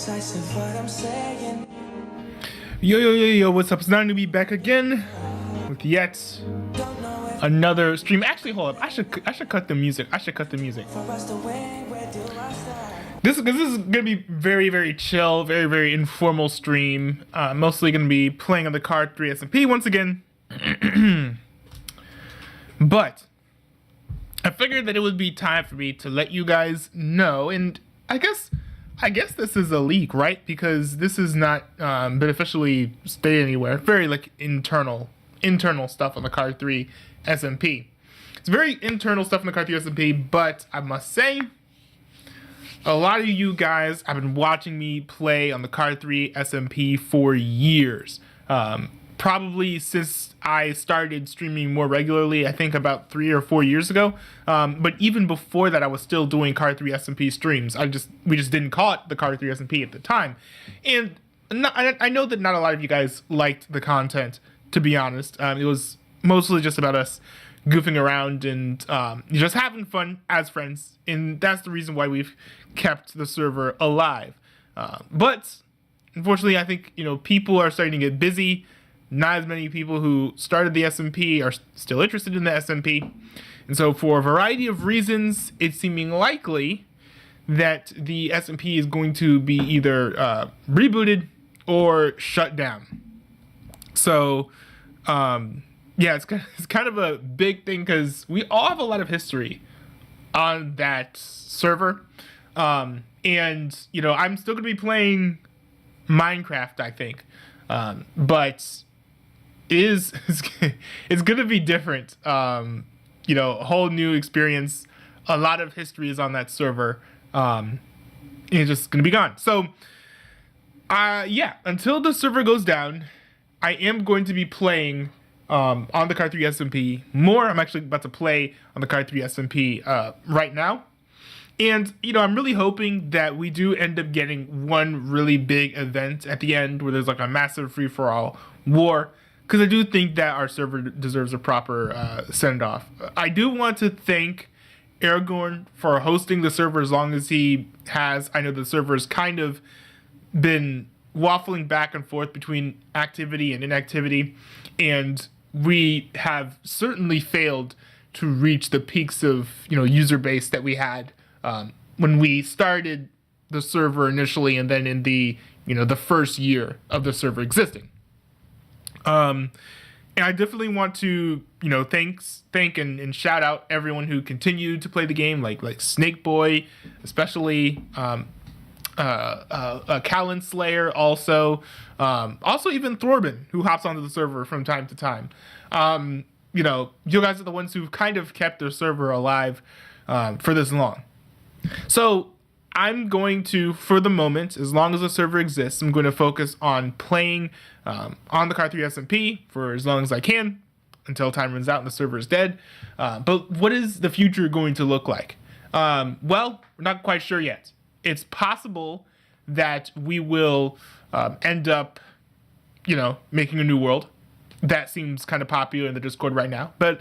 decisive what I'm saying. Yo, what's up? It's not to be back again with yet another stream. Actually, hold up. I should cut the music. For us to win, where do I start? This is gonna be very chill, very informal stream. Mostly gonna be playing on the carr 3 SMP once again. But I figured that it would be time for me to let you guys know, and I guess this is a leak, right? Because this is not been officially stated anywhere. Very like internal stuff on the carr 3 SMP. It's very internal stuff on the carr 3 SMP, but I must say, a lot of you guys have been watching me play on the carr 3 SMP for years. Probably since I started streaming more regularly, I think about 3 or 4 years ago. But even before that, I was still doing carr 3 SMP streams. We just didn't call it the carr 3 SMP at the time. And I know that not a lot of you guys liked the content, to be honest. It was mostly just about us goofing around and just having fun as friends. And that's the reason why we've kept the server alive. But unfortunately, I think, people are starting to get busy. Not as many people who started the SMP are still interested in the SMP. And so for a variety of reasons, it's seeming likely that the SMP is going to be either rebooted or shut down. So, yeah, it's kind of a big thing because we all have a lot of history on that server. And, I'm still going to be playing Minecraft, I think. But it's going to be different. A whole new experience. A lot of history is on that server. And it's just going to be gone. So, yeah, until the server goes down, I am going to be playing on the carr 3 SMP more. I'm actually about to play on the carr 3 SMP right now. And, I'm really hoping that we do end up getting one really big event at the end where there's like a massive free-for-all war. Because I do think that our server deserves a proper send-off. I do want to thank Aragorn for hosting the server as long as he has. I know the server's kind of been waffling back and forth between activity and inactivity. And we have certainly failed to reach the peaks of, user base that we had when we started the server initially, and then in the the first year of the server existing. And I definitely want to thank and shout out everyone who continued to play the game, like Snake Boy, especially Callan Slayer, also even Thorbin, who hops onto the server from time to time. You guys are the ones who've kind of kept the server alive for this long. So I'm going to, for the moment, as long as the server exists, I'm going to focus on playing on the carr 3 SMP for as long as I can until time runs out and the server is dead. But what is the future going to look like? Well, we're not quite sure yet. It's possible that we will end up, making a new world. That seems kind of popular in the Discord right now. But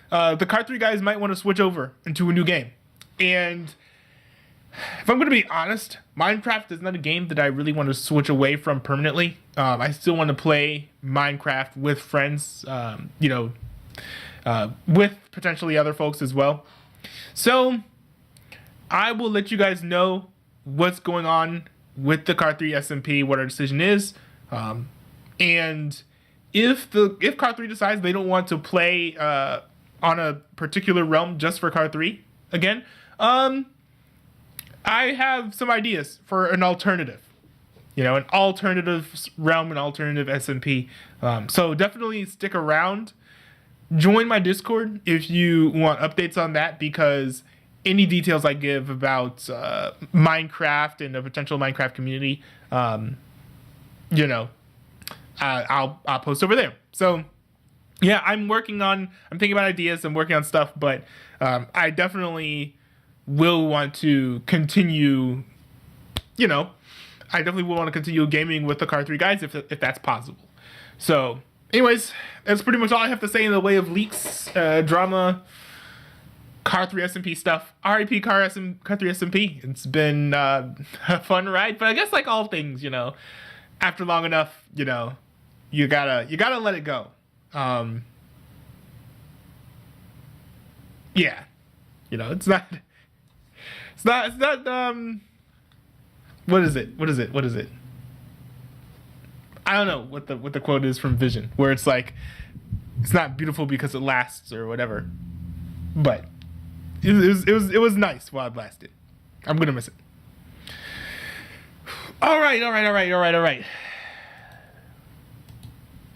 the carr 3 guys might want to switch over into a new game. And if I'm going to be honest, Minecraft is not a game that I really want to switch away from permanently. I still want to play Minecraft with friends, with potentially other folks as well. So I will let you guys know what's going on with the carr 3 SMP, what our decision is. And if carr 3 decides they don't want to play on a particular realm just for carr 3 again, I have some ideas for an alternative, an alternative realm, an alternative SMP. So definitely stick around. Join my Discord if you want updates on that, because any details I give about Minecraft and a potential Minecraft community, I'll post over there. So yeah, I'm thinking about ideas, I'm working on stuff, but I definitely will want to continue, gaming with the carr 3 guys if that's possible. So anyways, that's pretty much all I have to say in the way of leaks, drama, carr 3 SMP stuff. RIP carr 3 SMP. It's been a fun ride, but I guess like all things, you know, after long enough, you know, you gotta let it go. Yeah, you know, it's not. What is it? I don't know what the quote is from Vision, where it's like, it's not beautiful because it lasts or whatever, but it was nice while it lasted. I'm gonna miss it. All right.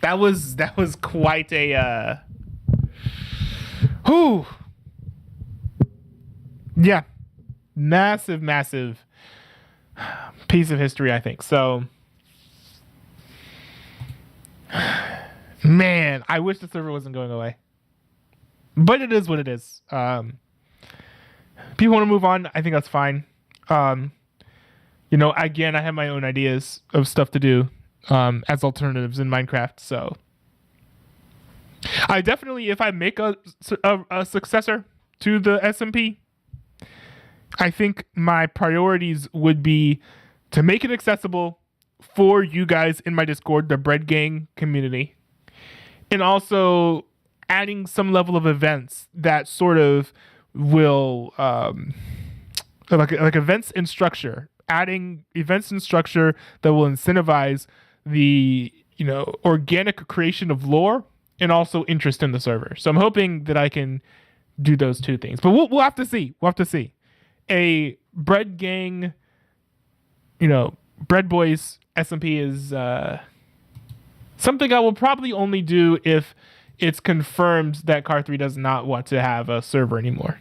That was quite a whew. Yeah, massive piece of history, I think. So, man, I wish the server wasn't going away, but it is what it is. People want to move on. I think that's fine. You know, again, I have my own ideas of stuff to do as alternatives in Minecraft. So, I definitely, if I make a successor to the SMP, I think my priorities would be to make it accessible for you guys in my Discord, the Bread Gang community, and also adding some level of events that sort of will like events and structure, adding events and structure that will incentivize the, you know, organic creation of lore and also interest in the server. So I'm hoping that I can do those two things, but we'll have to see. We'll have to see. A Bread Gang, you know, Bread Boys SMP is something I will probably only do if it's confirmed that carr 3 does not want to have a server anymore.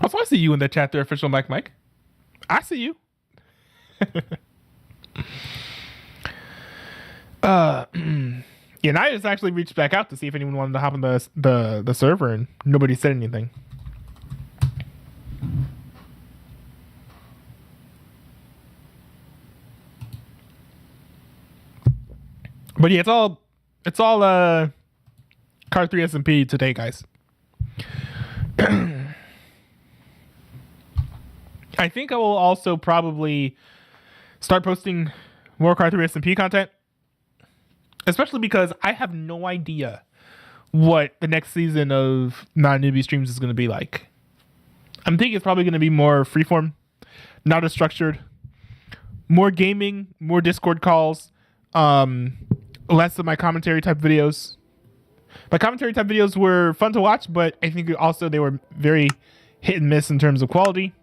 Also, I see you in the chat there, official Mike. I see you. Yeah, and I just actually reached back out to see if anyone wanted to hop on the server, and nobody said anything. But yeah, it's all carr 3 SMP today, guys. I think I will also probably start posting more carr 3 SMP content, especially because I have no idea what the next season of non-newbie streams is going to be like. I'm thinking it's probably going to be more freeform, not as structured, more gaming, more Discord calls, less of my commentary type videos. My commentary type videos were fun to watch, but I think also they were very hit and miss in terms of quality.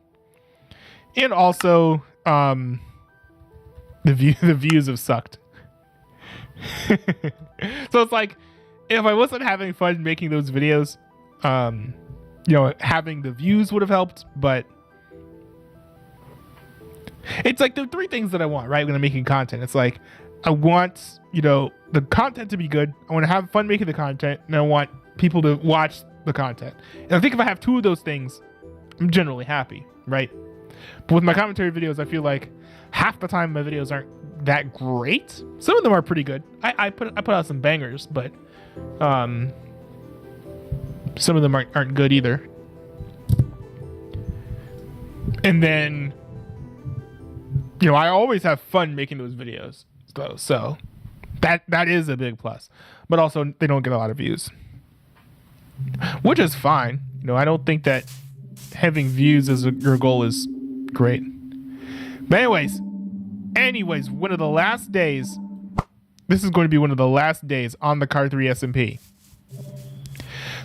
And also, the views have sucked. So it's like, if I wasn't having fun making those videos, you know, having the views would have helped, but it's like the three things that I want, right, when I'm making content. It's like, I want, you know, the content to be good. I want to have fun making the content, and I want people to watch the content. And I think if I have two of those things, I'm generally happy, right? But with my commentary videos, I feel like half the time my videos aren't that great. Some of them are pretty good. I put out some bangers, but some of them aren't good either. And then, you know, I always have fun making those videos, though. So that is a big plus. But also, they don't get a lot of views, which is fine. You know, I don't think that having views as your goal is great. But anyways, one of the last days. This is going to be one of the last days on the carr 3 SMP.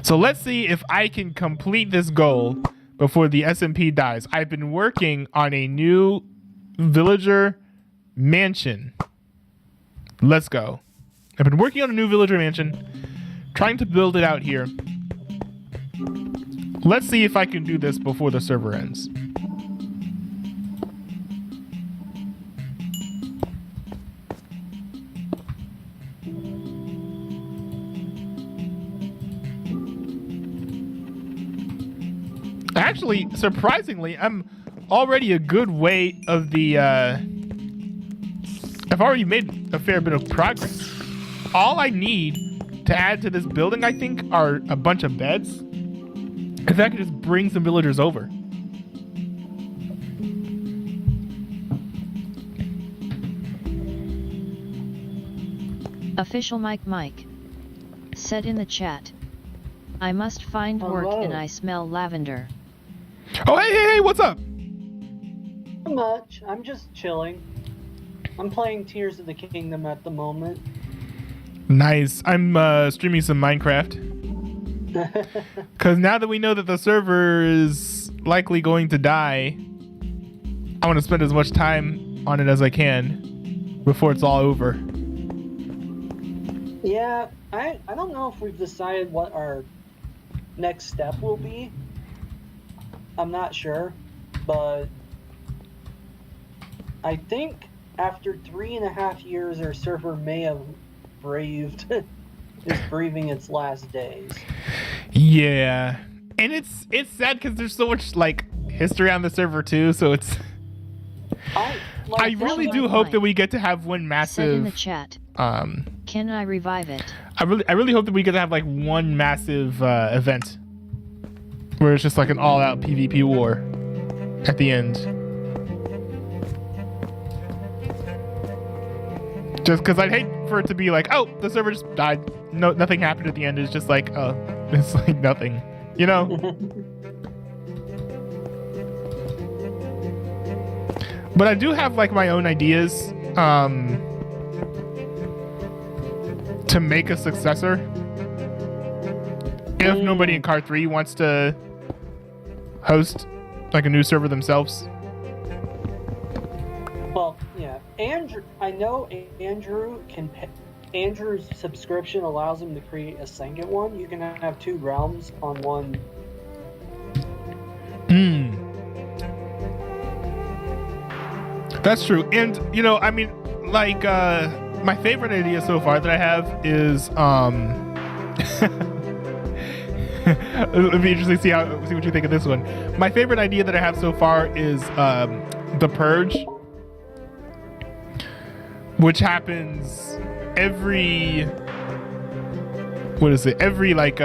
So let's see if I can complete this goal before the SMP dies. I've been working on a new villager mansion. Let's go. I've been working on a new villager mansion, trying to build it out here. Let's see if I can do this before the server ends. Actually, surprisingly, I'm already a good way of the, I've already made a fair bit of progress. All I need to add to this building, I think, are a bunch of beds. If I could just bring some villagers over. Official Mike said in the chat, I must find work and I smell lavender. Oh, hey, what's up? Not much. I'm just chilling. I'm playing Tears of the Kingdom at the moment. Nice. I'm streaming some Minecraft. Because now that we know that the server is likely going to die, I want to spend as much time on it as I can before it's all over. Yeah, I don't know if we've decided what our next step will be. I'm not sure, but I think after 3.5 years, our server may have is breathing its last days. Yeah, and it's sad because there's so much like history on the server too. So it's. I really do hope that we get to have one massive. Said in the chat. Can I revive it? I really hope that we get to have like one massive event where it's just like an all-out PvP war at the end. Just because I'd hate for it to be like, oh, the server just died. No, nothing happened at the end. It's just like, oh, it's like nothing, you know? But I do have like my own ideas to make a successor. If nobody in Carr 3 wants to host like a new server themselves. Well, yeah, Andrew. I know Andrew can. Andrew's subscription allows him to create a second one. You can have 2 realms on one. That's true. And you know, I mean, like my favorite idea so far that I have is it'll be interesting to see what you think of this one. My favorite idea that I have so far is the Purge, which happens every like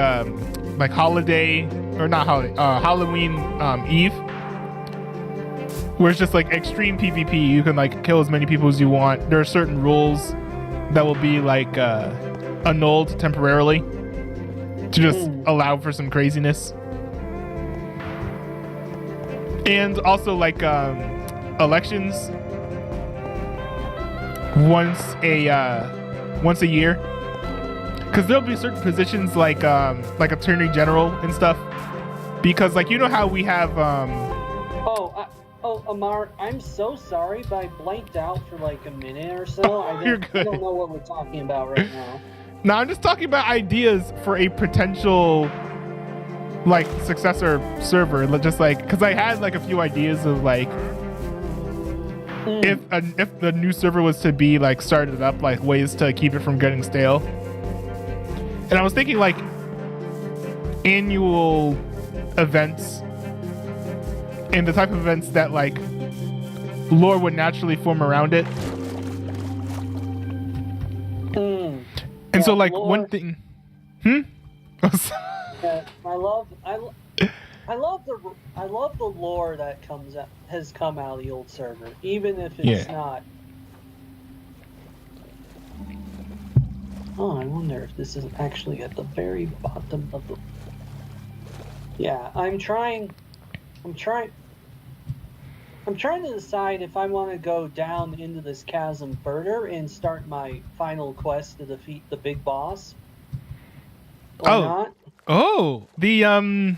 holiday, or not holiday, Halloween Eve, where it's just like extreme PvP. You can like kill as many people as you want. There are certain rules that will be like annulled temporarily to just allow for some craziness. And also like elections once a year, because there'll be certain positions like attorney general and stuff, because like, you know how we have Amar, I'm so sorry, but I blanked out for like a minute or so. I don't know what we're talking about right now. No, I'm just talking about ideas for a potential like successor server. Just like, because I had like a few ideas of like if the new server was to be like started up, like ways to keep it from getting stale. And I was thinking like annual events, and the type of events that like lore would naturally form around it. And so like lore, one thing yeah, I love the lore that has come out of the old server, even if it's not. Oh, I wonder if this is actually at the very bottom of the. Yeah, I'm trying to decide if I want to go down into this chasm further and start my final quest to defeat the big boss. Or not. Oh, the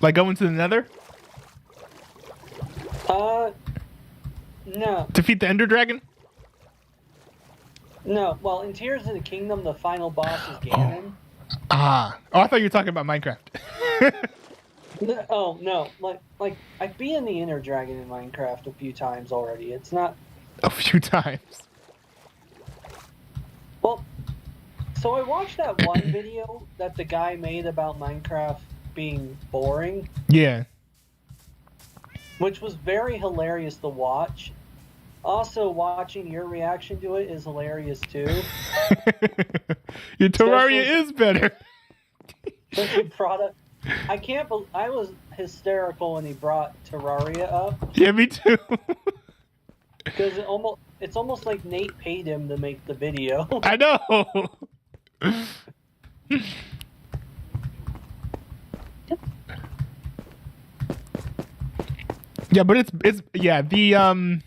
like going to the Nether? No. Defeat the Ender Dragon? No. Well, in Tears of the Kingdom, the final boss is Ganon. Oh, I thought you were talking about Minecraft. Oh no! Like I've beaten the Inner Dragon in Minecraft a few times already. It's not a few times. Well, so I watched that one video that the guy made about Minecraft being boring. Yeah. Which was very hilarious to watch. Also, watching your reaction to it is hilarious too. Your Terraria Especially- is better. Since you brought up, I can't. I was hysterical when he brought Terraria up Yeah, me too. because it's almost like Nate paid him to make the video. I know. Yeah, but it's yeah, the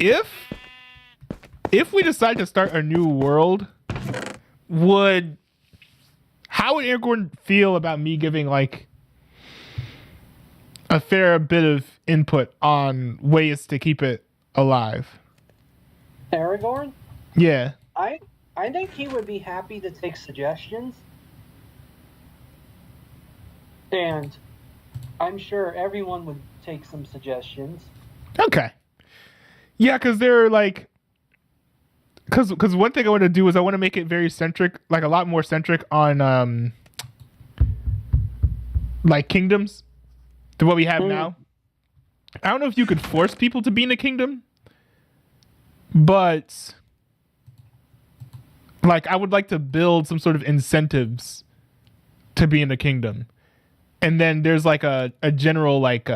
if we decide to start a new world, how would Aragorn feel about me giving like a fair bit of input on ways to keep it alive? Aragorn, Yeah. I think he would be happy to take suggestions, and I'm sure everyone would take some suggestions. Okay. Yeah, because they're like, because one thing I want to do is I want to make it very centric, like a lot more centric on like kingdoms to what we have now. I don't know if you could force people to be in a kingdom, but like I would like to build some sort of incentives to be in a kingdom, and then there's like a general like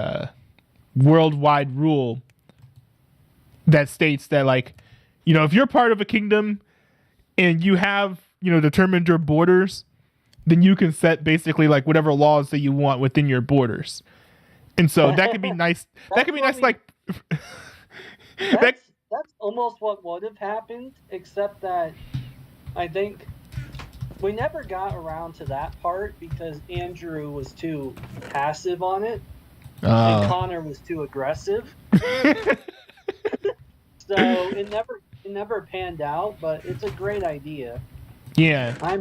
worldwide rule that states that like, you know, if you're part of a kingdom and you have, you know, determined your borders, then you can set basically like whatever laws that you want within your borders. And so that could be nice. That could be nice. Like That's almost what would have happened, except that I think we never got around to that part because Andrew was too passive on it, and Connor was too aggressive. So it never panned out, but it's a great idea. Yeah. All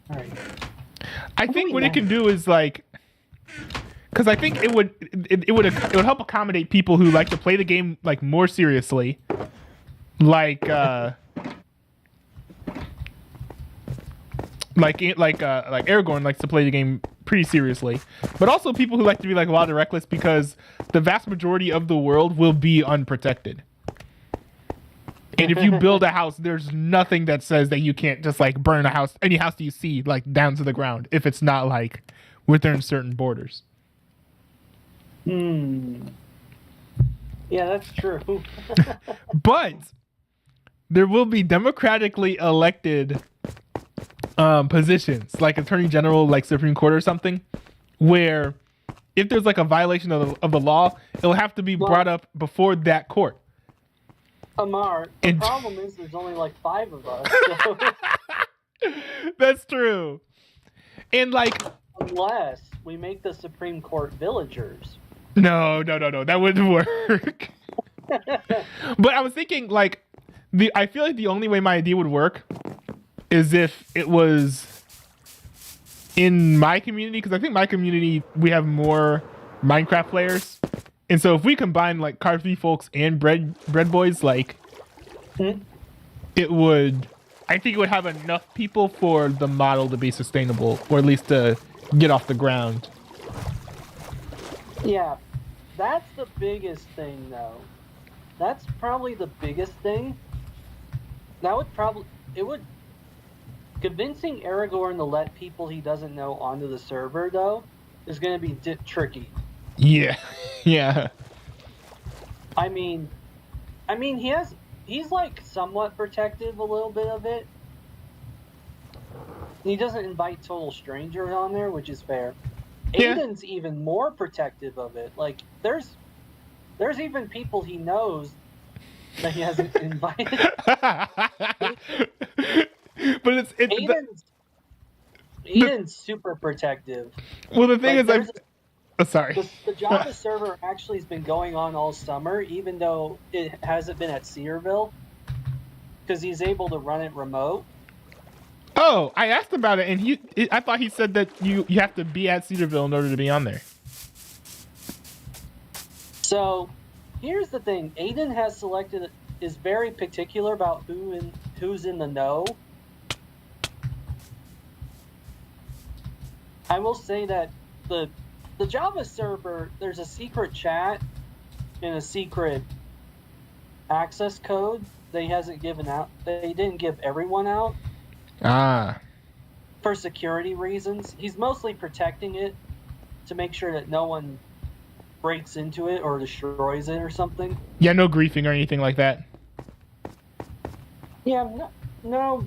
right. I think what it can do is like, because I think it would help accommodate people who like to play the game like more seriously, like Aragorn likes to play the game pretty seriously, but also people who like to be like wild and reckless because the vast majority of the world will be unprotected. And if you build a house, there's nothing that says that you can't just like burn any house that you see like down to the ground if it's not like within certain borders. Yeah, that's true. But there will be democratically elected positions like Attorney General, like Supreme Court or something, where if there's like a violation of the law, it'll have to be brought up before that court. Amar, the problem is there's only like 5 of us. So. That's true. And like, unless we make the Supreme Court villagers. No, that wouldn't work. But I was thinking like I feel like the only way my idea would work is if it was in my community, because I think my community we have more Minecraft players. And so if we combine like Carr folks and bread boys, like it would, I think it would have enough people for the model to be sustainable, or at least to get off the ground. Yeah, that's the biggest thing though. That's probably the biggest thing. That would convincing Aragorn to let people he doesn't know onto the server though is going to be tricky. Yeah. Yeah. I mean, he's like somewhat protective a little bit of it. He doesn't invite total strangers on there, which is fair. Yeah. Aiden's even more protective of it. Like there's even people he knows that he hasn't invited. But it's Aiden's super protective. Well, the thing is, sorry. The Java server actually has been going on all summer, even though it hasn't been at Cedarville, because he's able to run it remote. Oh, I asked about it, and I thought he said that you have to be at Cedarville in order to be on there. So, here's the thing: Aiden is very particular about who's in the know. I will say that the Java server, there's a secret chat and a secret access code they hasn't given out. They didn't give everyone out. Ah. For security reasons. He's mostly protecting it to make sure that no one breaks into it or destroys it or something. Yeah, no griefing or anything like that. Yeah, no.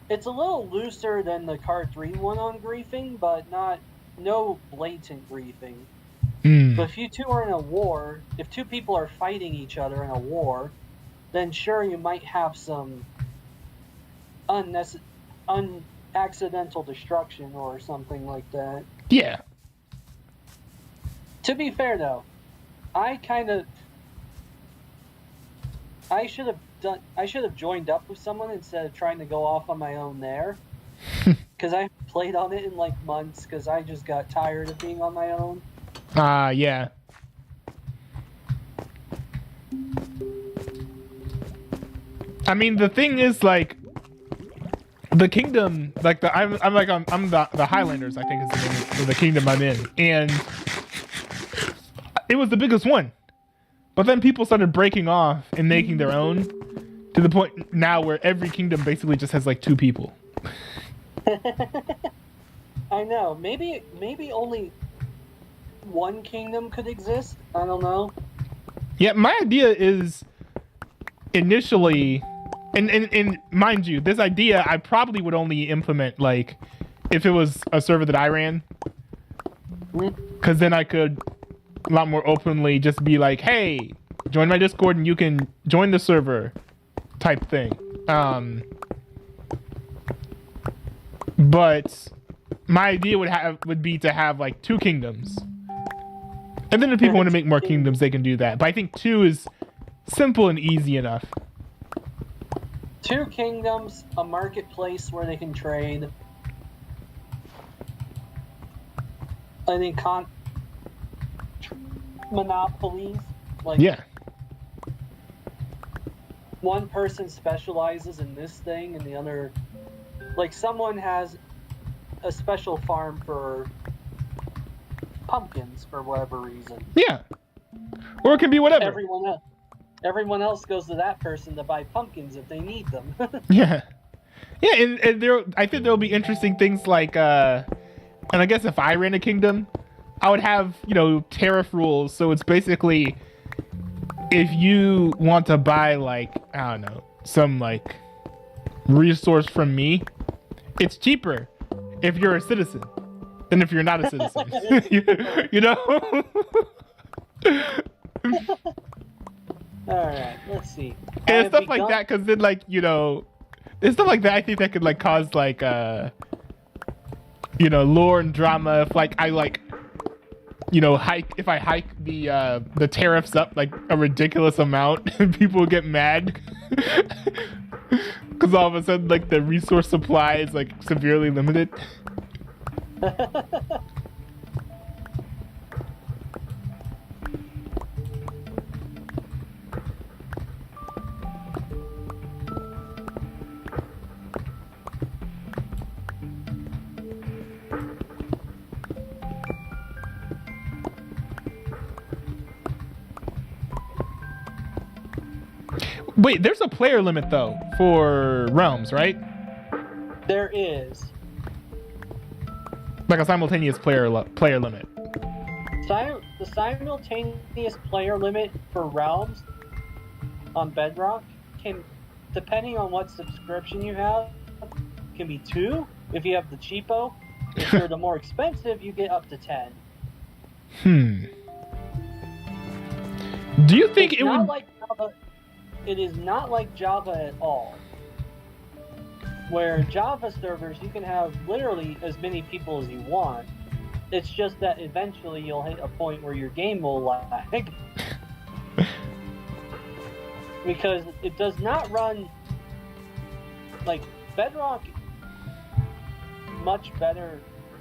It's a little looser than the Card 3 one on griefing, but no blatant griefing. But if you two are in a war, if two people are fighting each other in a war, then sure, you might have some accidental destruction or something like that. Yeah. To be fair, though, I should have joined up with someone instead of trying to go off on my own there. Because I haven't played on it in like months because I just got tired of being on my own. Yeah. I mean, the thing is, like, the kingdom, like I'm the Highlanders, I think is the name of the kingdom I'm in, and it was the biggest one. But then people started breaking off and making their own, to the point now where every kingdom basically just has like 2 people. I know. Maybe only one kingdom could exist. I don't know. Yeah, my idea is initially, and mind you, this idea I probably would only implement like if it was a server that I ran, because then I could a lot more openly just be like, hey, join my Discord and you can join the server type thing. But my idea would be to have like 2 kingdoms. And then if people want to make more kingdoms, they can do that. But I think 2 is simple and easy enough. 2 kingdoms, a marketplace where they can trade. I think monopolies. Like, yeah. One person specializes in this thing and the other... Like, someone has a special farm for pumpkins for whatever reason. Yeah. Or it can be whatever. Everyone else goes to that person to buy pumpkins if they need them. Yeah. Yeah, and I think there'll be interesting things like, and I guess if I ran a kingdom, I would have, tariff rules. So it's basically, if you want to buy, like, I don't know, some, like, resource from me, it's cheaper if you're a citizen than if you're not a citizen. you know? Alright, let's see. And stuff like that, because then, like, it's stuff like that I think that could, like, cause, like, lore and drama. If, like, I, like, if I hike the tariffs up, like, a ridiculous amount, and people get mad. Because all of a sudden, like, the resource supply is, like, severely limited. Wait, there's a player limit, though, for Realms, right? There is. Like a simultaneous player limit. The simultaneous player limit for Realms on Bedrock can, depending on what subscription you have, can be 2 if you have the cheapo. If you're the more expensive, you get up to 10. Do you think it would... Like Java, it is not like Java at all. Where Java servers, you can have literally as many people as you want. It's just that eventually you'll hit a point where your game will lag. Because it does not run... Like, Bedrock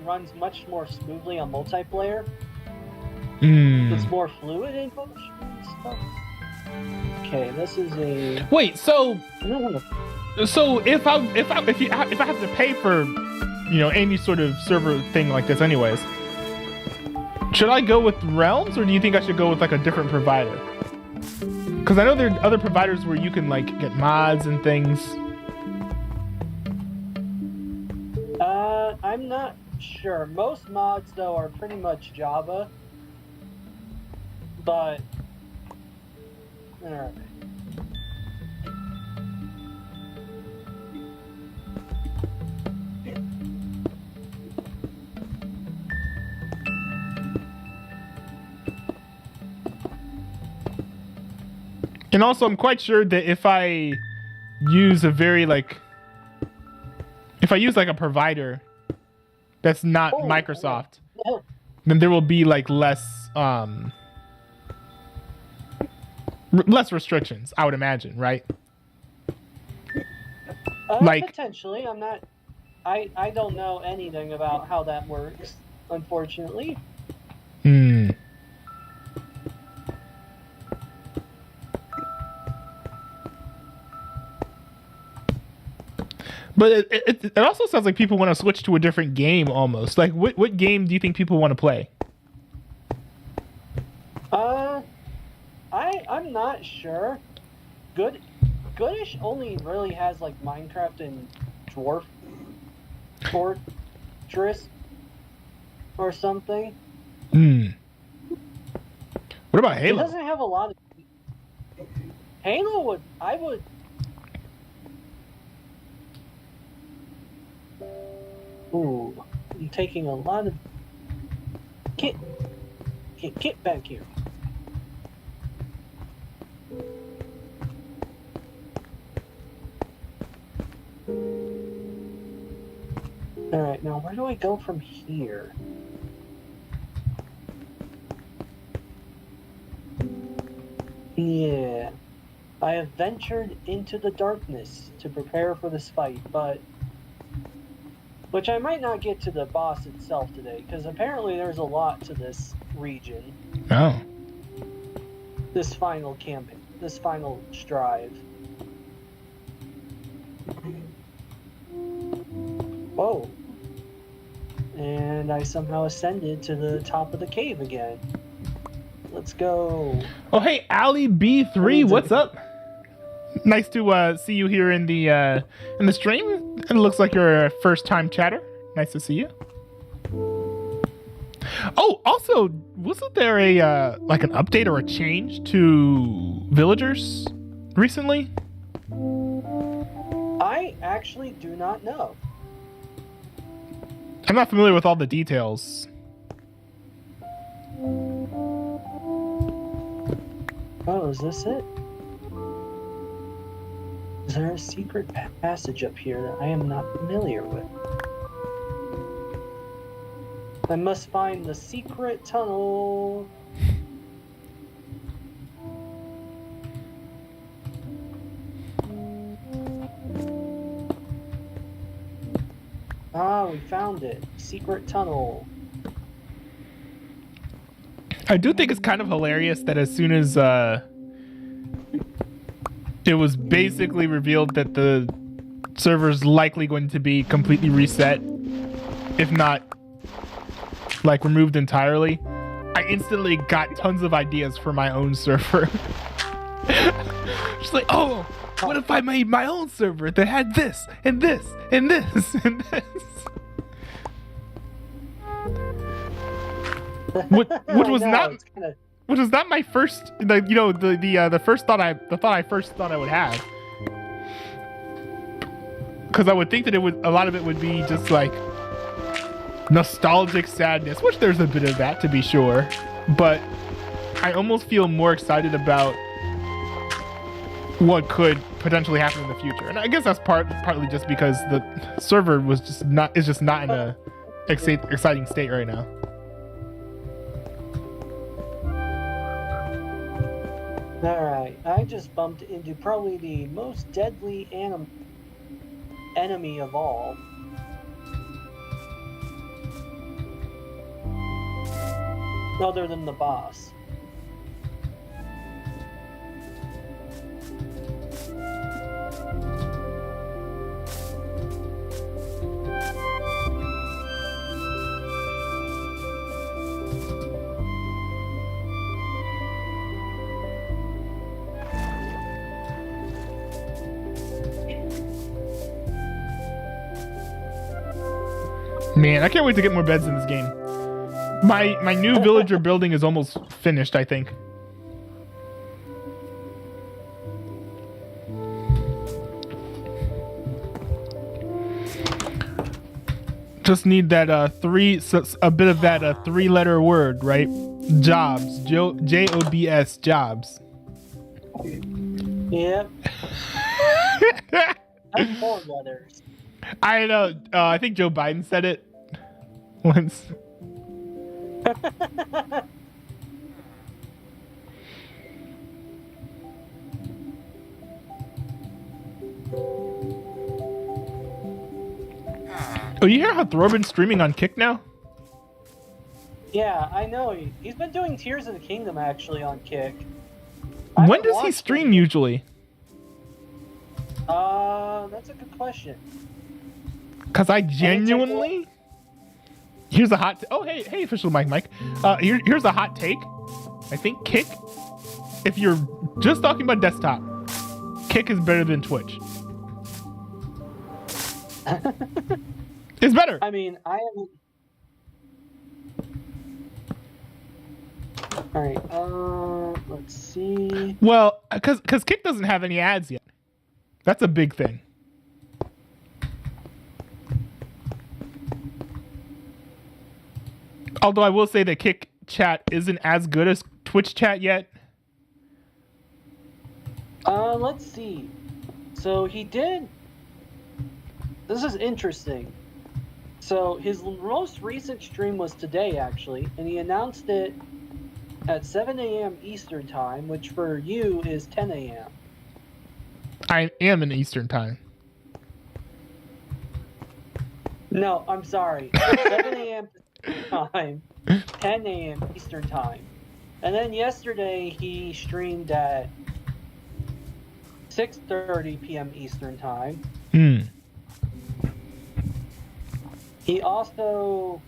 runs much more smoothly on multiplayer. It's more fluid in motion and stuff. Okay, this is a... Wait, so if I have to pay for, any sort of server thing like this anyways, should I go with Realms, or do you think I should go with, like, a different provider? Because I know there are other providers where you can like get mods and things. I'm not sure. Most mods though are pretty much Java. But alright. And also, I'm quite sure that if I use a very if I use like a provider that's not Microsoft, then there will be like less restrictions, I would imagine, right? Potentially. I'm not. I don't know anything about how that works, unfortunately. Hmm. But it also sounds like people want to switch to a different game almost. Like, what game do you think people want to play? I'm not sure. Goodish only really has like Minecraft and Dwarf Fortress or something. Hmm. What about Halo? It doesn't have a lot of. Halo I would. Ooh, I'm taking a lot of. Get back here. Alright, now where do I go from here? Yeah. I have ventured into the darkness to prepare for this fight, but... Which I might not get to the boss itself today, because apparently there's a lot to this region. Oh. This final campaign. This final strive. Whoa. And I somehow ascended to the top of the cave again. Let's go. Oh, hey, Ali B3, what's up? Nice to see you here in the stream. It looks like you're a first-time chatter. Nice to see you. Oh, also, wasn't there a like an update or a change to villagers recently? I actually do not know. I'm not familiar with all the details. Oh, is this it? Is there a secret passage up here that I am not familiar with? I must find the secret tunnel. Ah, we found it. Secret tunnel. I do think it's kind of hilarious that as soon as it was basically revealed that the server's likely going to be completely reset, if not like removed entirely, I instantly got tons of ideas for my own server. Just like, oh, what if I made my own server that had this and this and this and this? Which was not my first, the first thought I first thought I would have, because I would think that a lot of it would be just like nostalgic sadness, which there's a bit of that to be sure, but I almost feel more excited about what could potentially happen in the future, and I guess that's partly just because the server is just not in a exciting state right now. Alright, I just bumped into probably the most deadly enemy of all. Other than the boss. Man, I can't wait to get more beds in this game. My new villager building is almost finished, I think. Just need that a bit of that 3-letter word, right? Jobs, Jobs, jobs. Yep. That's 4 letters. I know. I think Joe Biden said it once. Oh, you hear how Thorben's streaming on Kick now? Yeah, I know. He's been doing Tears of the Kingdom actually on Kick. When does he stream usually? That's a good question. Cause I genuinely. Here's a hot. Oh, hey, official Mike. Here's a hot take. I think Kick, if you're just talking about desktop, Kick is better than Twitch. It's better. I mean, I haven't. All right. Let's see. Well, cause Kick doesn't have any ads yet. That's a big thing. Although I will say that Kick chat isn't as good as Twitch chat yet. Let's see. So he did. This is interesting. So his most recent stream was today, actually, and he announced it at 7 a.m. Eastern Time, which for you is 10 a.m. I am in Eastern Time. No, I'm sorry. 7 a.m. time, 10 a.m. Eastern Time. And then yesterday he streamed at 6:30 p.m. Eastern Time. He also...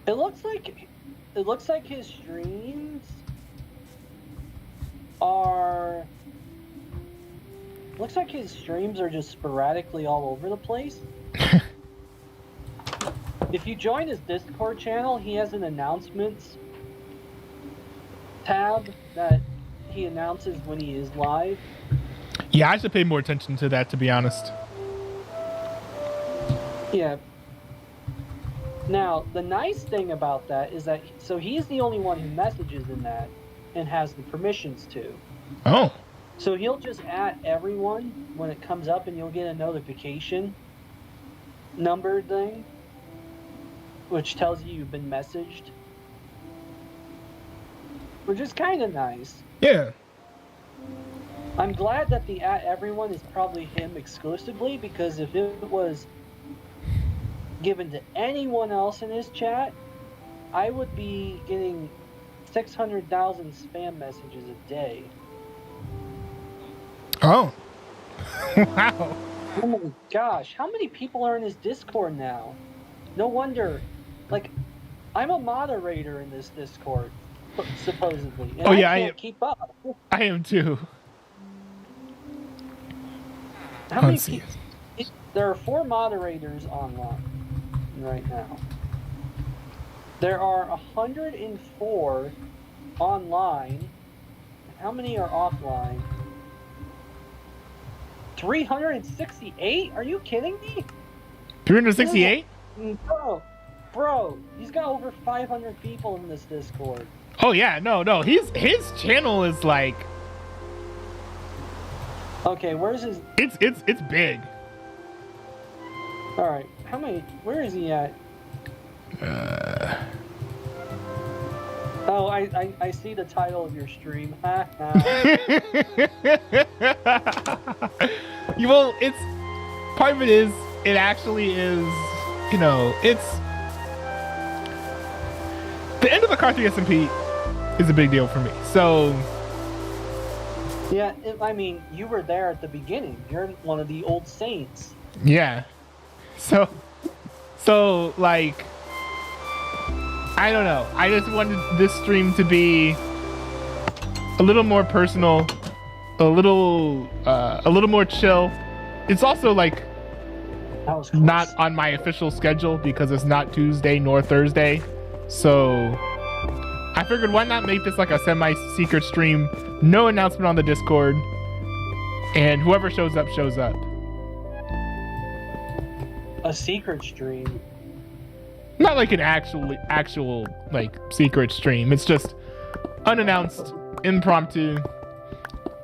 It looks like his streams are... Looks like his streams are just sporadically all over the place. If you join his Discord channel, he has an announcements tab that he announces when he is live. Yeah, I should pay more attention to that, to be honest. Yeah. Now, the nice thing about that is that, so he's the only one who messages in that and has the permissions to. Oh. So he'll just add everyone when it comes up and you'll get a notification number thing, which tells you you've been messaged. Which is kind of nice. Yeah. I'm glad that the at everyone is probably him exclusively, because if it was given to anyone else in his chat, I would be getting 600,000 spam messages a day. Oh. Wow. Oh my gosh, how many people are in his Discord now? No wonder. Like, I'm a moderator in this Discord, supposedly. And Oh, yeah, I can't keep up. I am too. How many people? There are 4 moderators online right now. There are 104 online. How many are offline? 368? Are you kidding me? 368? Bro, he's got over 500 people in this Discord. Oh yeah, no. His channel is like. Okay, where's his? It's big. All right, how many? Where is he at? Oh, I see the title of your stream. Well, it's part of it is it actually is, you know, it's the end of the carr 3 SMP is a big deal for me. So yeah, I mean, you were there at the beginning. You're one of the old saints. Yeah. So like, I don't know. I just wanted this stream to be a little more personal, a little more chill. It's also like That was close. not on my official schedule because it's not Tuesday nor Thursday. So I figured why not make this like a semi-secret stream, no announcement on the Discord, and whoever shows up shows up. A secret stream. Not like an actual like secret stream. It's just unannounced, impromptu.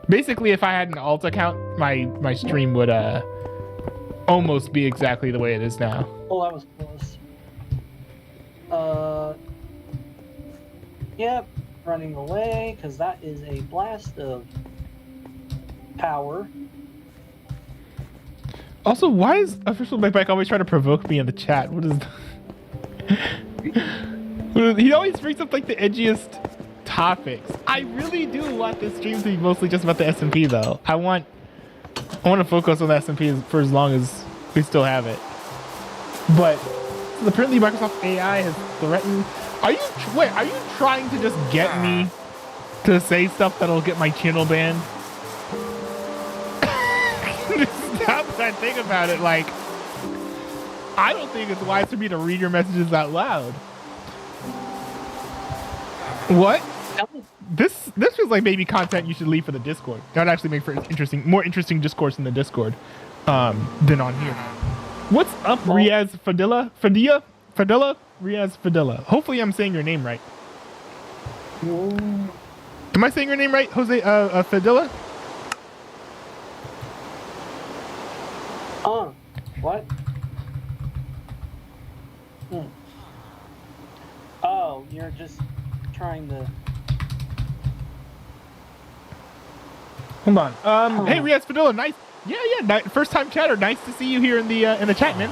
Basically, if I had an alt account, my stream would almost be exactly the way it is now. Oh, that was close. Yep, running away because that is a blast of power. Also, why is official Bike always trying to provoke me in the chat? What is? He always brings up like the edgiest topics. I really do want this stream to be mostly just about the S&P though. I want to focus on the S&P for as long as we still have it. But apparently Microsoft AI has threatened. Are you trying to just get me to say stuff that'll get my channel banned? Now that I think about it, like, I don't think it's wise for me to read your messages out loud. What? This feels like maybe content you should leave for the Discord. That would actually make for more interesting discourse in the Discord than on here. What's up, Riaz Fadilla? Riaz Fadilla. Hopefully I'm saying your name right. Am I saying your name right, Jose Fadilla? What? Oh, you're just trying to... Hold on. Hey, Riaz Fadilla, nice. Yeah. First time chatter. Nice to see you here in the chat, man.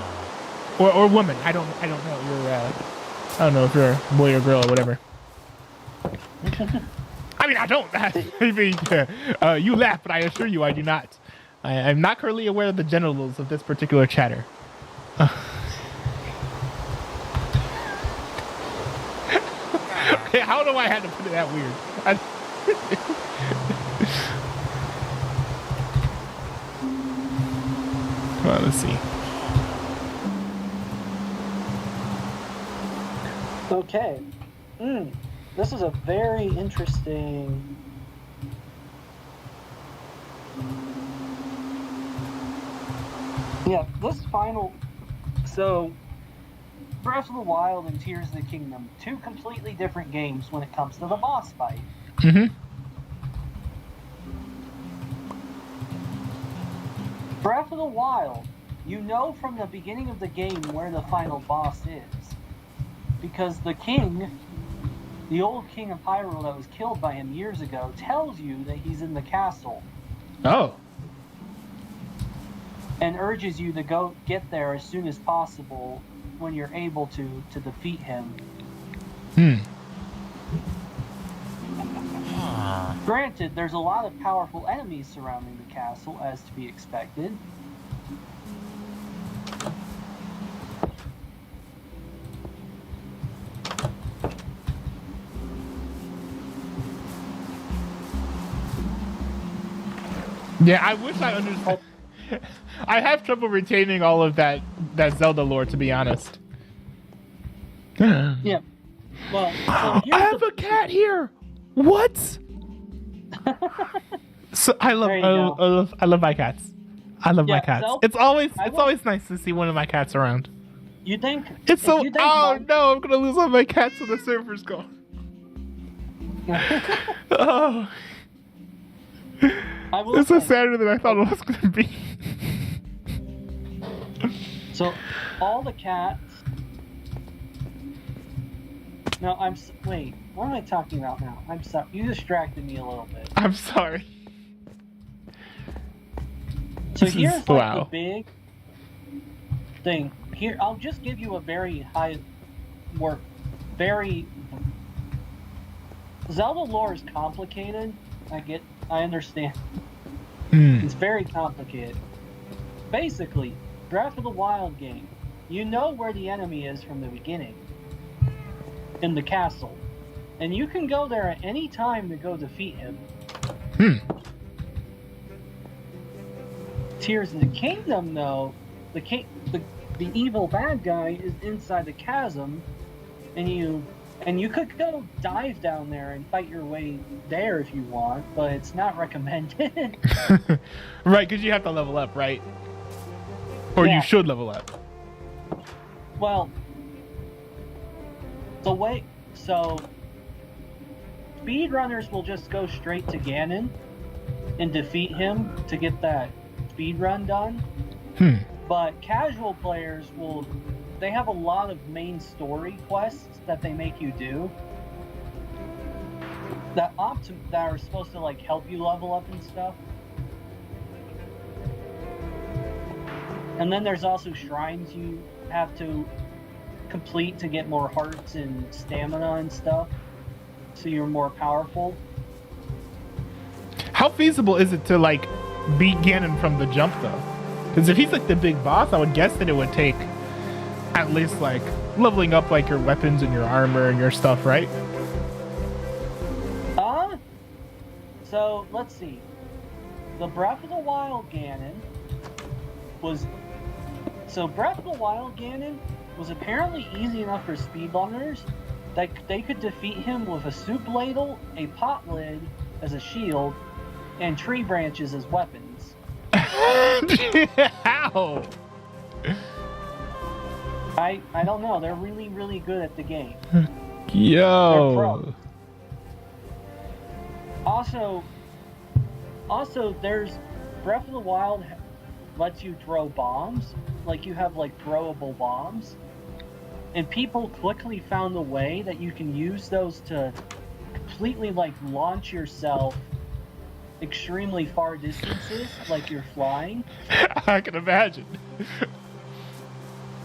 Or woman. I don't know. I don't know if you're a boy or girl or whatever. I mean, I don't. You laugh, but I assure you, I do not. I'm not currently aware of the genitals of this particular chatter. How do I have to put it that weird? Well, let's see. Okay. This is a very interesting... Yeah, this final... So, Breath of the Wild and Tears of the Kingdom, two completely different games when it comes to the boss fight. Mm-hmm. Breath of the Wild, you know from the beginning of the game where the final boss is. Because the king, the old king of Hyrule that was killed by him years ago, tells you that he's in the castle. Oh. And urges you to go get there as soon as possible when you're able to defeat him. Granted, there's a lot of powerful enemies surrounding the castle, as to be expected. Yeah, I wish I understood. I have trouble retaining all of that Zelda lore, to be honest. Yeah. Well, so I have a cat here. What? So I love my cats. I love my cats. Zelda, it's always nice to see one of my cats around. You think it's so? Oh no! I'm gonna lose all my cats when the server's gone. Oh. This is sadder than I thought it was going to be. So, all the cats... No, wait, what am I talking about now? I'm sorry. You distracted me a little bit. I'm sorry. So here's the big thing. Here, I'll just give you a very Zelda lore is complicated. I understand. It's very complicated. Basically, Breath of the Wild game, you know where the enemy is from the beginning. In the castle. And you can go there at any time to go defeat him. Tears of the Kingdom, though, the evil bad guy is inside the chasm, and you could go dive down there and fight your way there if you want, but it's not recommended. Right, because you have to level up, right? Or Yeah. you should level up. Well, so speedrunners will just go straight to Ganon and defeat him to get that speed run done. But casual players they have a lot of main story quests that they make you do that are supposed to like help you level up and stuff. And then there's also shrines you have to complete to get more hearts and stamina and stuff, so you're more powerful. How feasible is it to like beat Ganon from the jump though? Because if he's like the big boss, I would guess that it would take at least like leveling up like your weapons and your armor and your stuff, right? So let's see. The Breath of the Wild Ganon was apparently easy enough for speedrunners that they could defeat him with a soup ladle, a pot lid as a shield, and tree branches as weapons. How? I don't know. They're really, really good at the game. Yo. Also, there's Breath of the Wild lets you throw bombs. Like, you have, like, throwable bombs. And people quickly found a way that you can use those to completely, like, launch yourself extremely far distances, like you're flying. I can imagine.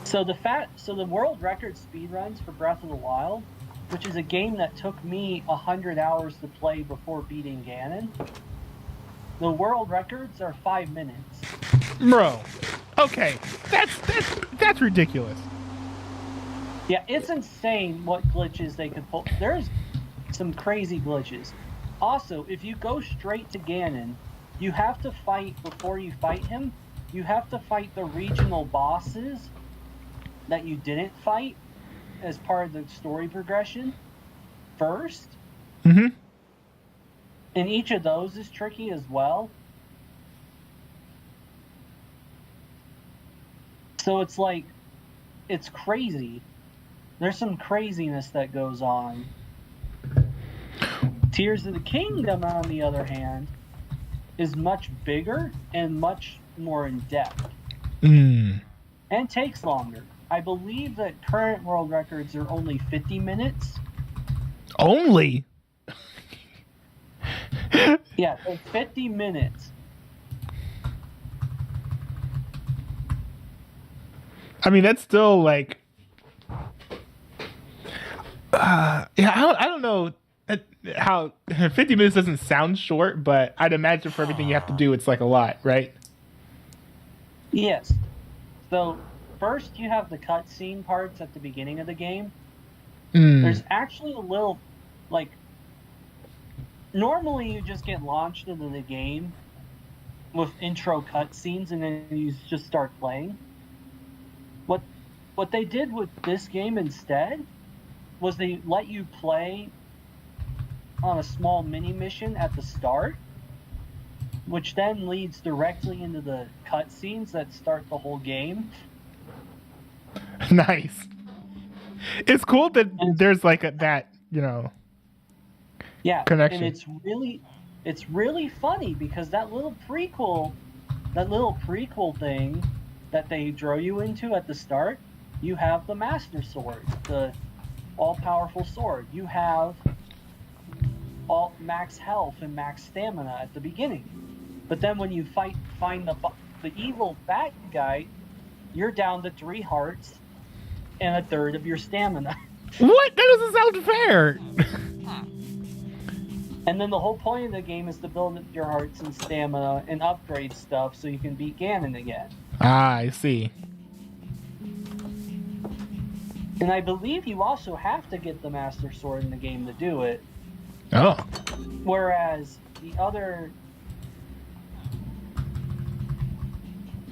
So the world record speedruns for Breath of the Wild, which is a game that took me 100 hours to play before beating Ganon, the world records are 5 minutes. Bro, okay, that's ridiculous. Yeah, it's insane what glitches they could pull. There's some crazy glitches. Also, if you go straight to Ganon, you have to fight, before you fight him, you have to fight the regional bosses that you didn't fight as part of the story progression first. Mm-hmm. And each of those is tricky as well. So it's like, it's crazy. There's some craziness that goes on. Tears of the Kingdom, on the other hand, is much bigger and much more in-depth. And takes longer. I believe that current world records are only 50 minutes. Only? Yeah, so 50 minutes. I mean, that's still like... yeah, I don't know how 50 minutes doesn't sound short, but I'd imagine for everything you have to do, it's like a lot, right? Yes. So first you have the cutscene parts at the beginning of the game. There's actually a little, like, normally you just get launched into the game with intro cutscenes and then you just start playing. What they did with this game instead was they let you play on a small mini mission at the start, which then leads directly into the cutscenes that start the whole game. Nice. It's cool that there's like that, you know, connection. And it's really funny because that little prequel thing that they draw you into at the start, you have the Master Sword, the all-powerful sword. You have all max health and max stamina at the beginning. But then when you find the evil bad guy, you're down to 3 hearts and a third of your stamina. What? That doesn't sound fair. And then the whole point of the game is to build up your hearts and stamina and upgrade stuff so you can beat Ganon again. Ah, I see. And I believe you also have to get the Master Sword in the game to do it. Oh.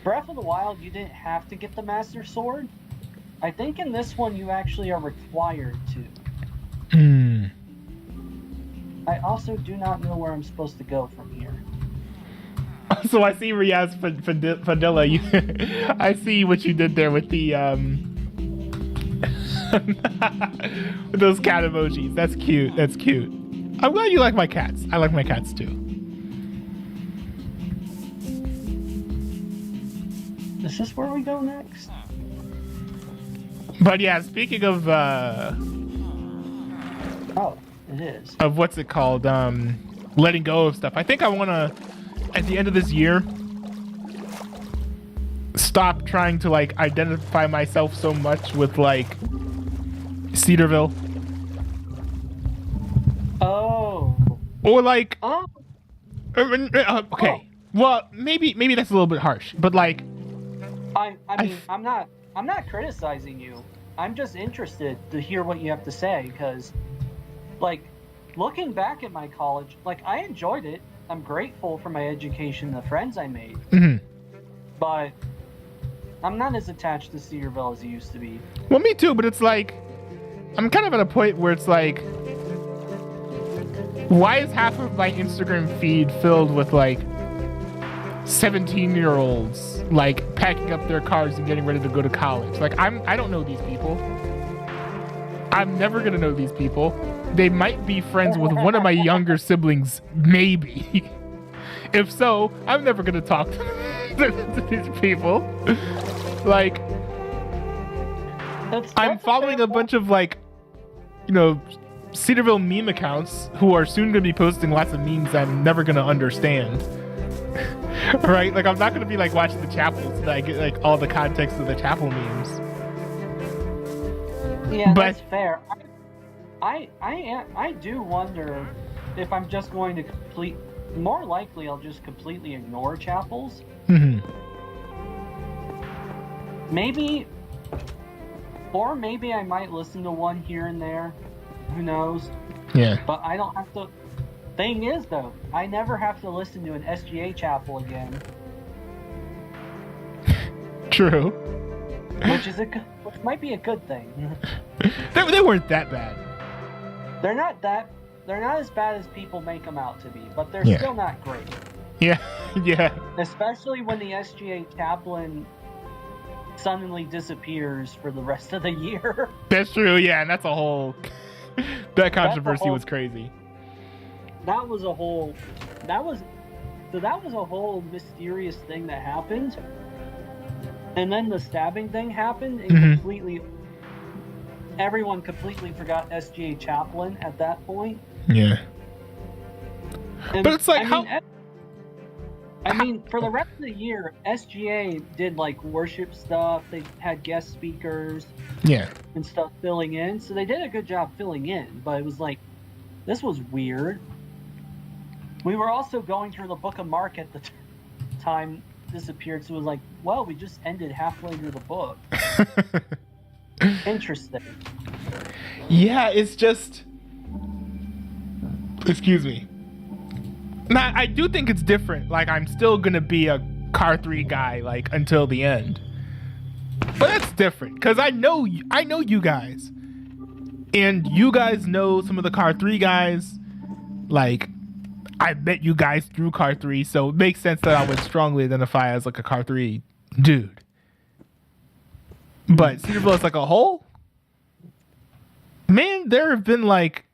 Breath Breath of the Wild, you didn't have to get the Master Sword. I think in this one you actually are required to. Hmm. I also do not know where I'm supposed to go from here. So I see Riaz Fadilla. I see what you did there with the with those cat emojis. That's cute. That's cute. I'm glad you like my cats. I like my cats too. Is this where we go next? But yeah, speaking of Oh, it is. of what's it called? Letting go of stuff. I think I wanna at the end of this year stop trying to like identify myself so much with like Cedarville. Oh. Or like Oh. okay. Well, maybe that's a little bit harsh, but like I mean, I'm not criticizing you. I'm just interested to hear what you have to say because, like, looking back at my college, like, I enjoyed it. I'm grateful for my education and the friends I made. mhm. But I'm not as attached to Cedarville as I used to be. Well, me too, but it's like I'm kind of at a point where it's like, why is half of my Instagram feed filled with like 17-year-olds like packing up their cars and getting ready to go to college? Like I don't know these people. I'm never gonna know these people. They might be friends with one of my younger siblings, maybe. If so, I'm never gonna talk to these people. Like, I'm following a bunch of like, you know, Cedarville meme accounts who are soon gonna be posting lots of memes I'm never gonna understand. Right? Like, I'm not gonna be like watching the chapel so that I get like all the context of the chapel memes. Yeah, But- that's fair. I do wonder if I'm just going to more likely I'll just completely ignore chapels. Mhm. Maybe I might listen to one here and there. Who knows? Yeah. But I don't have to. Thing is, though, I never have to listen to an SGA chapel again, True. which might be a good thing. They weren't that bad. They're not as bad as people make them out to be, but they're Yeah. still not great. Yeah. Yeah. Especially when the SGA chaplain suddenly disappears for the rest of the year. That's true. Yeah, and that's a whole. That controversy whole- was crazy. That was a whole mysterious thing that happened. And then the stabbing thing happened and Mhm. everyone completely forgot SGA chaplain at that point. Yeah. And, But it's like, I mean, for the rest of the year, SGA did like worship stuff. They had guest speakers Yeah. and stuff filling in, so they did a good job filling in. But it was like, this was weird. We were also going through the Book of Mark at the time this appeared, so it was like, well, we just ended halfway through the book. Interesting. Yeah, it's just. Excuse me. Now, I do think it's different. Like, I'm still gonna be a Car 3 guy, like, until the end. But that's different, because I know you guys. And you guys know some of the Car 3 guys. Like, I met you guys through Car 3, so it makes sense that I would strongly identify as, like, a Car 3 dude. But Cedarville as, like, a whole? Man, there have been, like,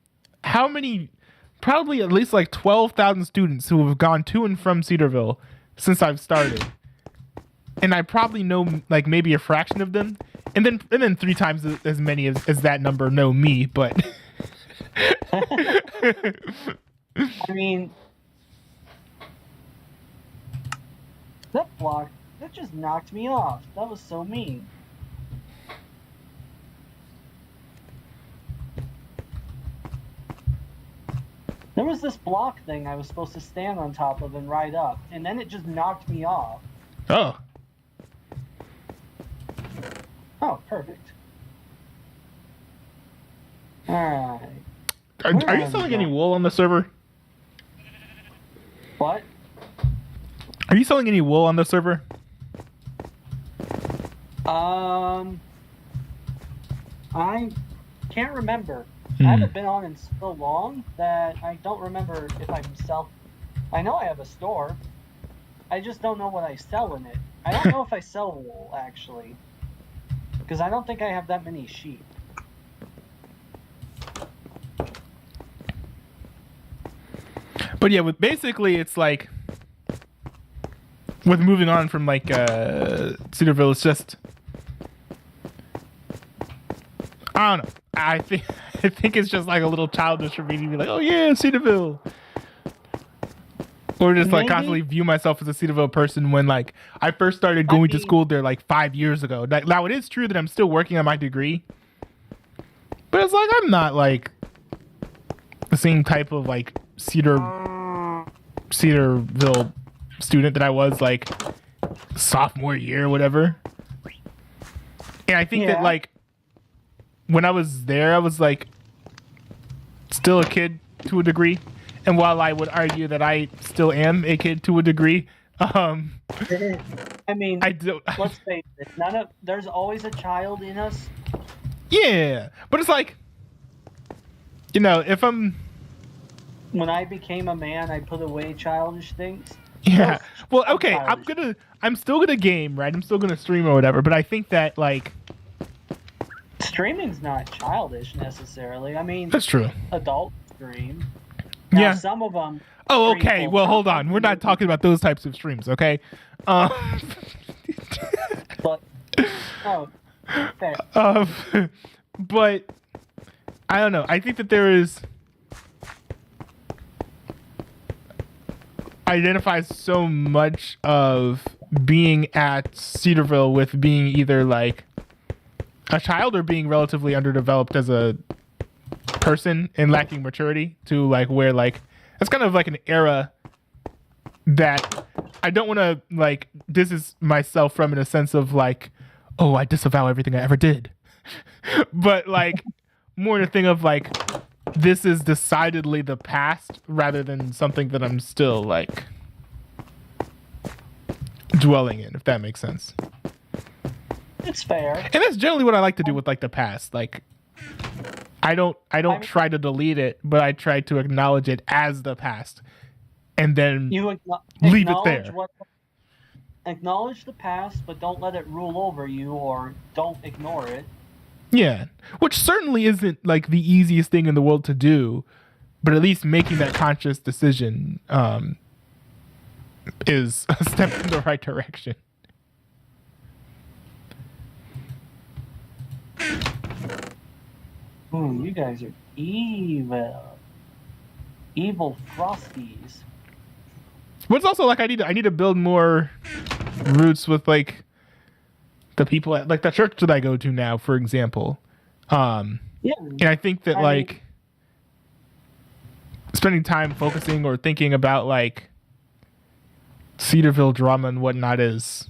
how many... Probably at least like 12,000 students who have gone to and from Cedarville since I've started, and I probably know like maybe a fraction of them, and then 3 times as many as that number know me. But I mean, that block, that just knocked me off. That was so mean. There was this block thing I was supposed to stand on top of and ride up, and then it just knocked me off. oh, Oh, perfect. Alright. are you selling any wool on the server? What? Are you selling any wool on the server? I can't remember. I haven't been on in so long that I don't remember if I'm I know I have a store. I just don't know what I sell in it. I don't know if I sell wool, actually. Because I don't think I have that many sheep. But yeah, basically it's like, with moving on from like Cedarville, it's just, I don't know. I think it's just like a little childish for me to be like, oh yeah, Cedarville. Or just like constantly view myself as a Cedarville person when like I first started going to school there like 5 years ago. Like, now it is true that I'm still working on my degree, but it's like I'm not like the same type of like Cedarville student that I was like sophomore year or whatever. And I think that like when I was there, I was like still a kid to a degree. And while I would argue that I still am a kid to a degree, I mean, let's face it, there's always a child in us. Yeah, but it's like, you know, when I became a man, I put away childish things. Yeah. Well, okay, I'm still gonna game, right? I'm still gonna stream or whatever, but I think that like streaming's not childish necessarily. I mean, that's true. Adult stream. Now, yeah. Some of them. Oh, okay. Well, hold on. We're not talking about those types of streams, okay? But fair. But I don't know. I think that there is identifies so much of being at Cedarville with being either like a child or being relatively underdeveloped as a person and lacking maturity to like where like it's kind of like an era that I don't want to like distance myself from in a sense of like, oh, I disavow everything I ever did. But like more the thing of like this is decidedly the past rather than something that I'm still like dwelling in, if that makes sense. It's fair. And that's generally what I like to do with like the past. Like I don't try to delete it, but I try to acknowledge it as the past, and then leave it there. Acknowledge the past, but don't let it rule over you, or don't ignore it. Yeah, which certainly isn't like the easiest thing in the world to do, but at least making that conscious decision is a step in the right direction. You guys are evil. Evil frosties. But it's also like I need to build more roots with like the people at like the church that I go to now, for example. And I think that like spending time focusing or thinking about like Cedarville drama and whatnot is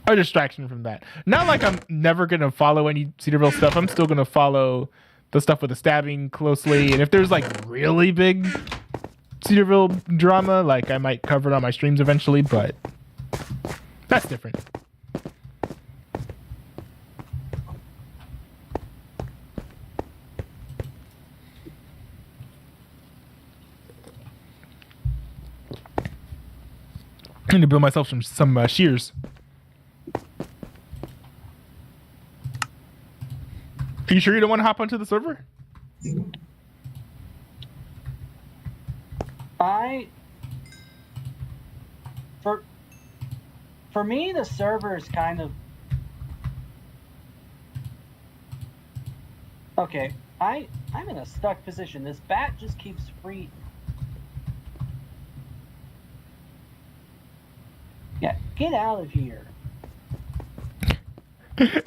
a distraction from that. Not like I'm never gonna follow any Cedarville stuff. I'm still gonna follow the stuff with the stabbing closely, and if there's like really big Cedarville drama, like I might cover it on my streams eventually, but that's different. I need to build myself some shears. Are you sure you don't want to hop onto the server? For me, the server is kind of okay. I'm in a stuck position. This bat just keeps free. Yeah, get out of here.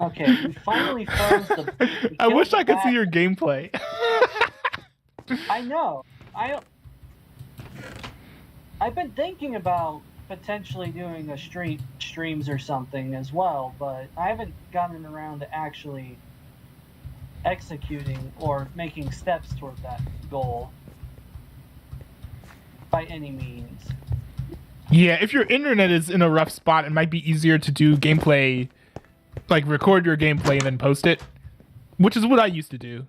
Okay, we finally froze the. I wish I could see your gameplay. I know. I've been thinking about potentially doing a streams or something as well, but I haven't gotten around to actually executing or making steps toward that goal by any means. Yeah, if your internet is in a rough spot, it might be easier to do gameplay like record your gameplay and then post it, which is what I used to do.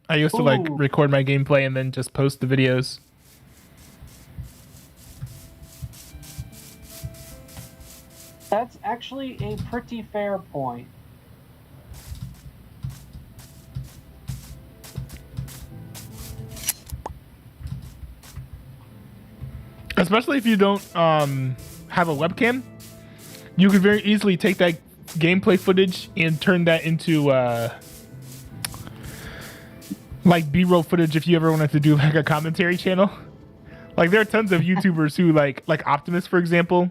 I used to like record my gameplay and then just post the videos. That's actually a pretty fair point. Especially if you don't have a webcam, you could very easily take that gameplay footage and turn that into like B-roll footage if you ever wanted to do like a commentary channel. Like there are tons of YouTubers who like Optimus, for example,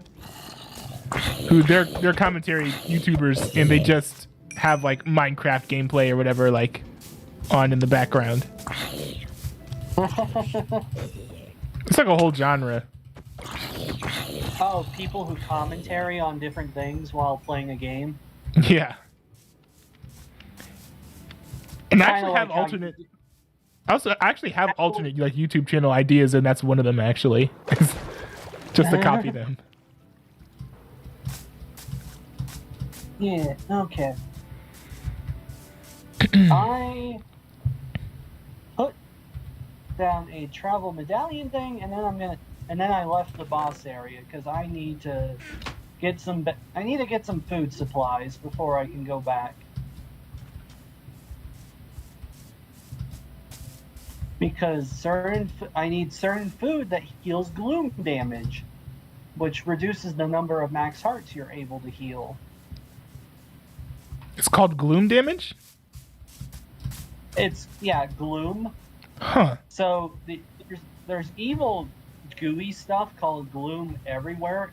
who they're commentary YouTubers and they just have like Minecraft gameplay or whatever like on in the background. It's like a whole genre. Oh, people who commentary on different things while playing a game? Yeah. And I Kinda actually like have how alternate... I actually have alternate like YouTube channel ideas, and that's one of them actually. Just to copy them. Yeah, okay. I put down a travel medallion thing, and then I left the boss area because I need to get some food supplies before I can go back. Because I need certain food that heals gloom damage, which reduces the number of max hearts you're able to heal. It's called gloom damage? It's, gloom. Huh. So there's evil gooey stuff called gloom everywhere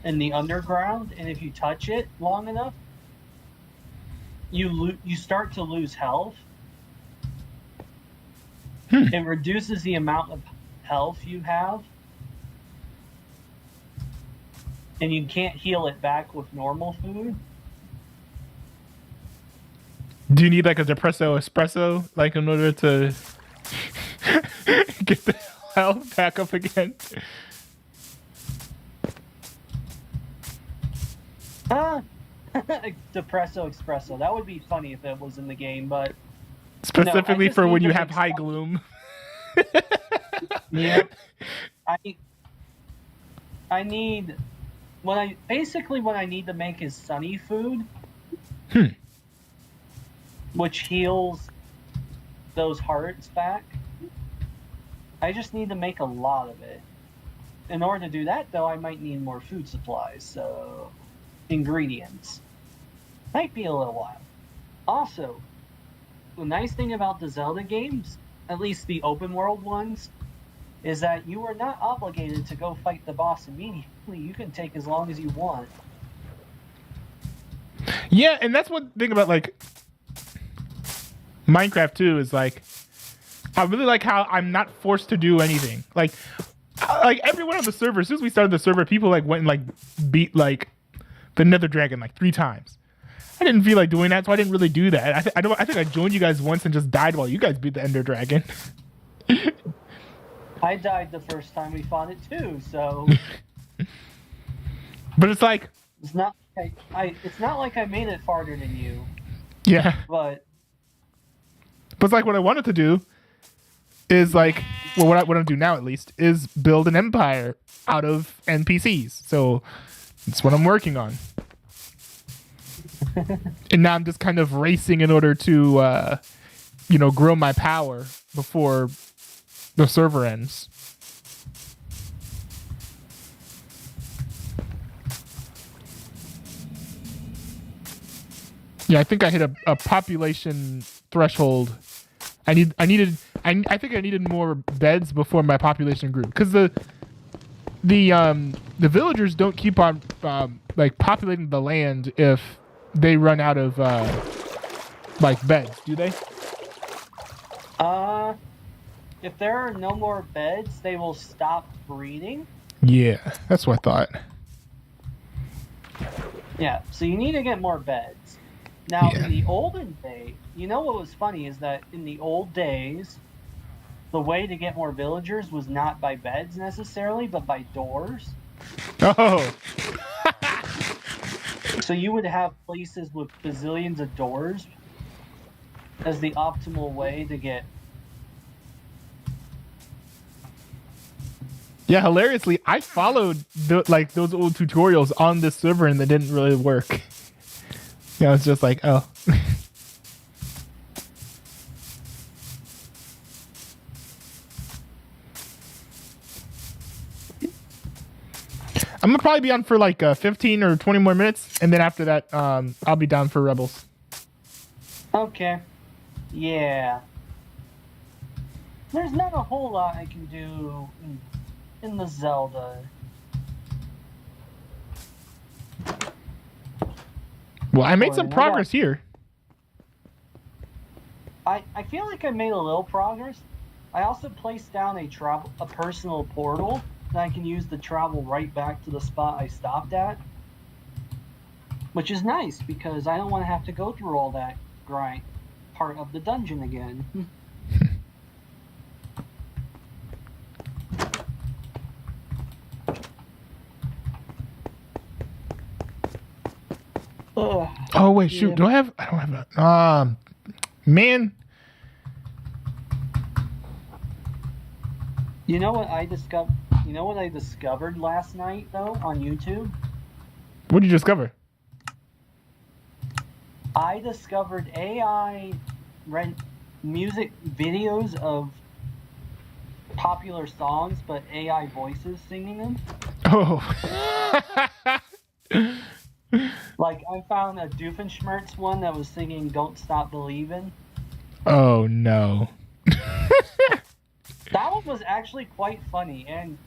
in the underground, and if you touch it long enough, you start to lose health. It reduces the amount of health you have, and you can't heal it back with normal food. Do you need like a depresso espresso, like in order to get the health back up again? Depresso espresso. That would be funny if it was in the game, but specifically no, for when you have high gloom. Yeah. I need what I need to make is sunny food. Which heals those hearts back. I just need to make a lot of it. In order to do that, though, I might need more food supplies, so ingredients. Might be a little while. Also, the nice thing about the Zelda games, at least the open world ones, is that you are not obligated to go fight the boss immediately. You can take as long as you want. Yeah, and that's one thing about like Minecraft too, is like I really like how I'm not forced to do anything. Like every one of the servers, as soon as we started the server, people like went and like beat like the Nether Dragon like 3 times. I didn't feel like doing that, so I didn't really do that. I think I joined you guys once and just died while you guys beat the Ender Dragon. I died the first time we fought it too, so. But it's like it's not like I made it farther than you. Yeah. But it's like what I wanted to do is like, well, what I'm gonna do now at least is build an empire out of NPCs. So that's what I'm working on. And now I'm just kind of racing in order to, grow my power before the server ends. Yeah, I think I hit a population threshold. I think I needed more beds before my population grew, because the villagers don't keep on like populating the land if they run out of like beds, do they? If there are no more beds, they will stop breeding. Yeah, that's what I thought. Yeah, so you need to get more beds. Now, Yeah. In the olden days, what was funny is that in the old days, the way to get more villagers was not by beds necessarily, but by doors. Oh. So you would have places with bazillions of doors as the optimal way to get. Yeah, hilariously, I followed those old tutorials on this server and they didn't really work. Yeah, it's just like, oh. I'm gonna probably be on for like 15 or 20 more minutes, and then after that, I'll be down for Rebels. Okay. Yeah. There's not a whole lot I can do in the Zelda. Well, I made some progress here. I feel like I made a little progress. I also placed down a personal portal that I can use to travel right back to the spot I stopped at. Which is nice, because I don't want to have to go through all that grind part of the dungeon again. Oh wait, shoot! Do I have? I don't have a. Man. You know what I discovered? You know what I discovered last night though on YouTube? What did you discover? I discovered AI music videos of popular songs, but AI voices singing them. Oh. Like, I found a Doofenshmirtz one that was singing Don't Stop Believin'. Oh, no. That one was actually quite funny and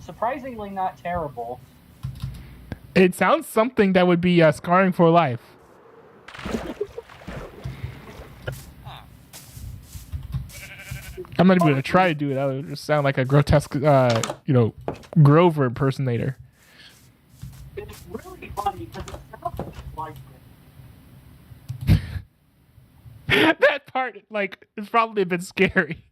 surprisingly not terrible. It sounds something that would be scarring for life. I'm not even going to try to do it. That would just sound like a grotesque, Grover impersonator. It's really funny because it sounds like it. That part, like, is probably a bit scary.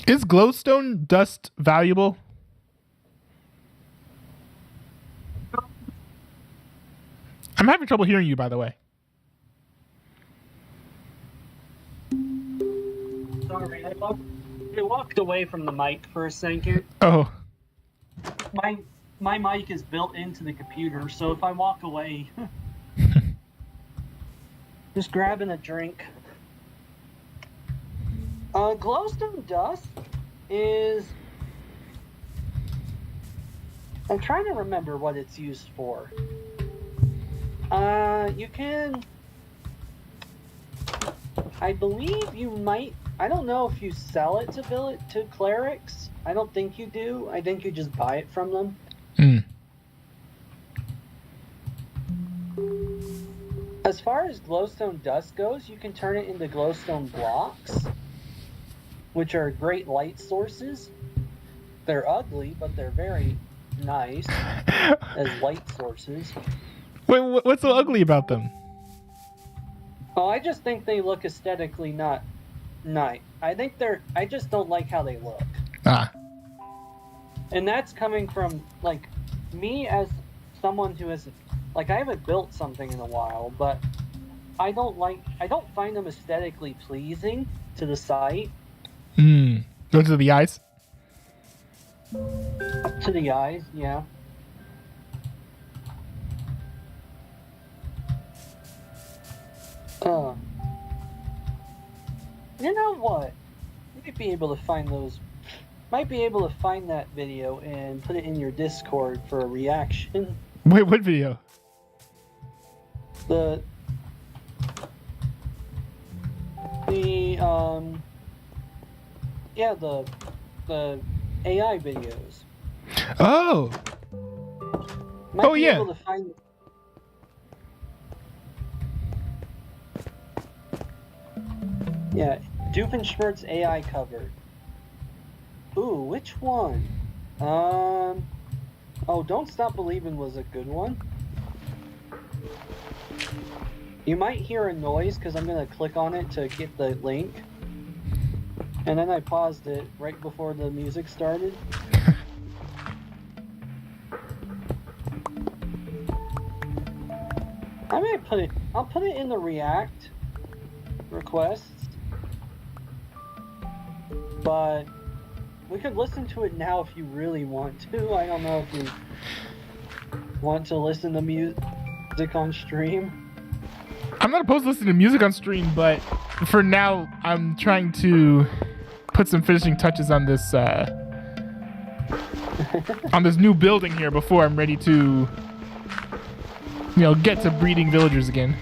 Is glowstone dust valuable? I'm having trouble hearing you, by the way. Sorry, I walked away from the mic for a second. Oh. My mic is built into the computer, so if I walk away, just grabbing a drink. Glowstone dust is... I'm trying to remember what it's used for. You can... I believe you might... I don't know if you sell it to clerics. I don't think you do. I think you just buy it from them. Mm. As far as glowstone dust goes, you can turn it into glowstone blocks, which are great light sources. They're ugly, but they're very nice as light sources. Wait, what's so ugly about them? Oh, I just think they look aesthetically not nice. I just don't like how they look. Ah. And that's coming from, like, me as someone who has, like, I haven't built something in a while, but I don't find them aesthetically pleasing to the sight. Hmm. Those are the eyes? To the eyes, yeah. You know what? Might be able to find that video and put it in your Discord for a reaction. Wait, what video? The AI videos. Oh. Might be yeah. able to find... Yeah, Doofenshmirtz AI cover. Ooh, which one? Oh, Don't Stop Believin' was a good one. You might hear a noise because I'm going to click on it to get the link. And then I paused it right before the music started. I may put it, I'll put it in the React requests. But we could listen to it now if you really want to. I don't know if you want to listen to music on stream. I'm not opposed to listening to music on stream, but for now, I'm trying to put some finishing touches on this new building here before I'm ready to, get to breeding villagers again.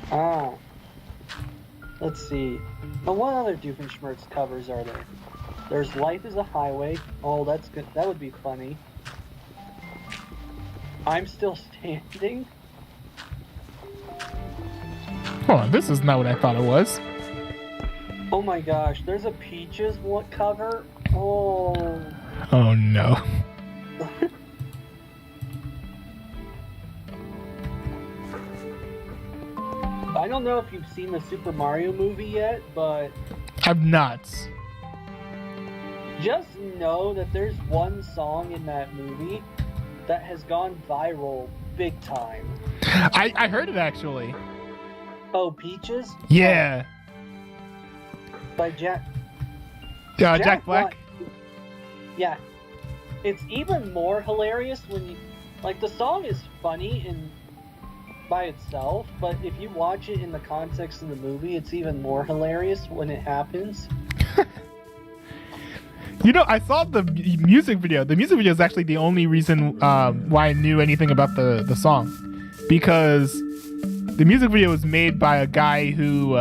Ah. Let's see. Oh, what other Doofenshmirtz covers are there? There's Life is a Highway. Oh, that's good. That would be funny. I'm Still Standing. Oh, this is not what I thought it was. Oh my gosh, there's a Peaches cover. Oh. Oh no. I don't know if you've seen the Super Mario movie yet, but I've not. just know that there's one song in that movie that has gone viral big time. I heard it actually. Oh, Peaches? Yeah. By Jack Jack Black. Yeah. It's even more hilarious when you... Like, the song is funny by itself, but if you watch it in the context of the movie, it's even more hilarious when it happens. I saw the music video. The music video is actually the only reason why I knew anything about the song. Because the music video was made by a guy who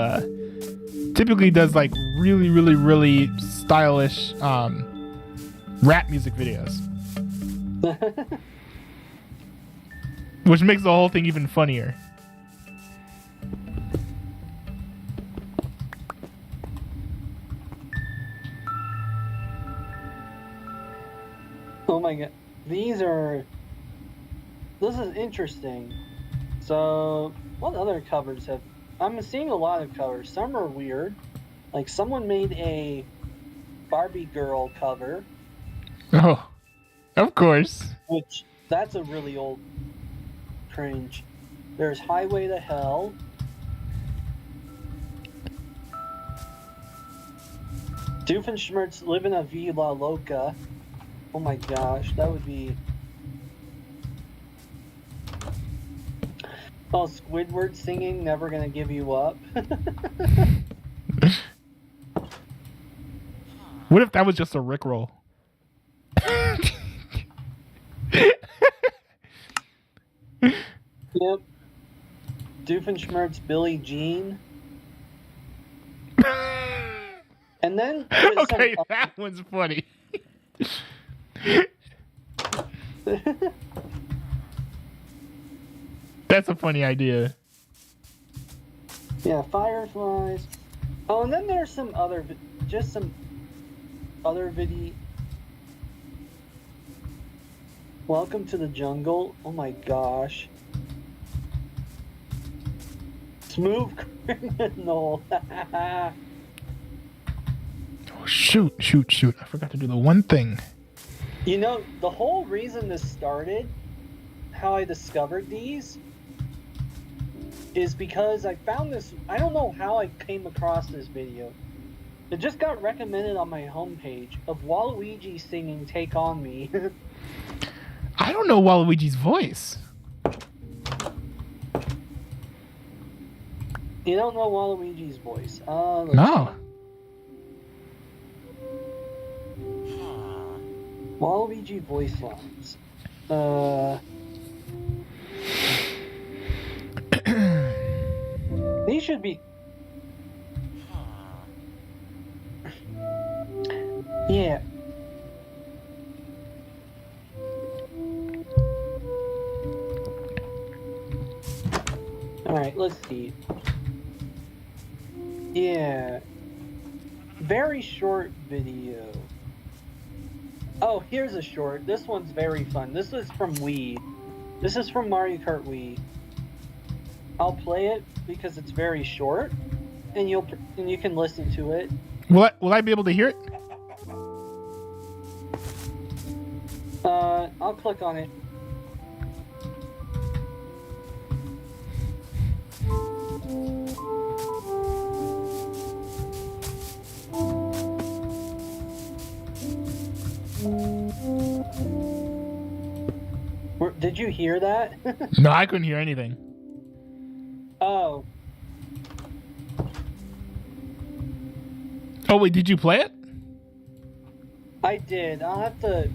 typically does like really, really, really stylish rap music videos. Which makes the whole thing even funnier. Oh my god. This is interesting. So, what other covers have... I'm seeing a lot of covers. Some are weird. Like, someone made a Barbie girl cover. Oh, of course. Which, that's a really old cringe. There's Highway to Hell. Doofenshmirtz Living a Vida Loca. Oh my gosh, that would be... Oh, Squidward singing Never Gonna Give You Up. What if that was just a Rickroll? Yep. Doofenshmirtz Billie Jean. And then... Okay, that one's funny. That's a funny idea. Yeah, Fireflies. Oh, and then there's some other video. Welcome to the Jungle. Oh my gosh. Smooth Criminal. Oh, shoot. I forgot to do the one thing. The whole reason this started, how I discovered these, is because I found this... I don't know how I came across this video. It just got recommended on my homepage of Waluigi singing Take On Me. I don't know Waluigi's voice. You don't know Waluigi's voice? No. Waluigi voice lines. These should be... Yeah. Alright, let's see. Yeah. Very short video. Oh, here's a short. This one's very fun. This is from Wii. This is from Mario Kart Wii. I'll play it because it's very short, and you can listen to it. Will I be able to hear it? I'll click on it. Did you hear that? No, I couldn't hear anything. Oh. Oh wait, did you play it? I did. I'll have to.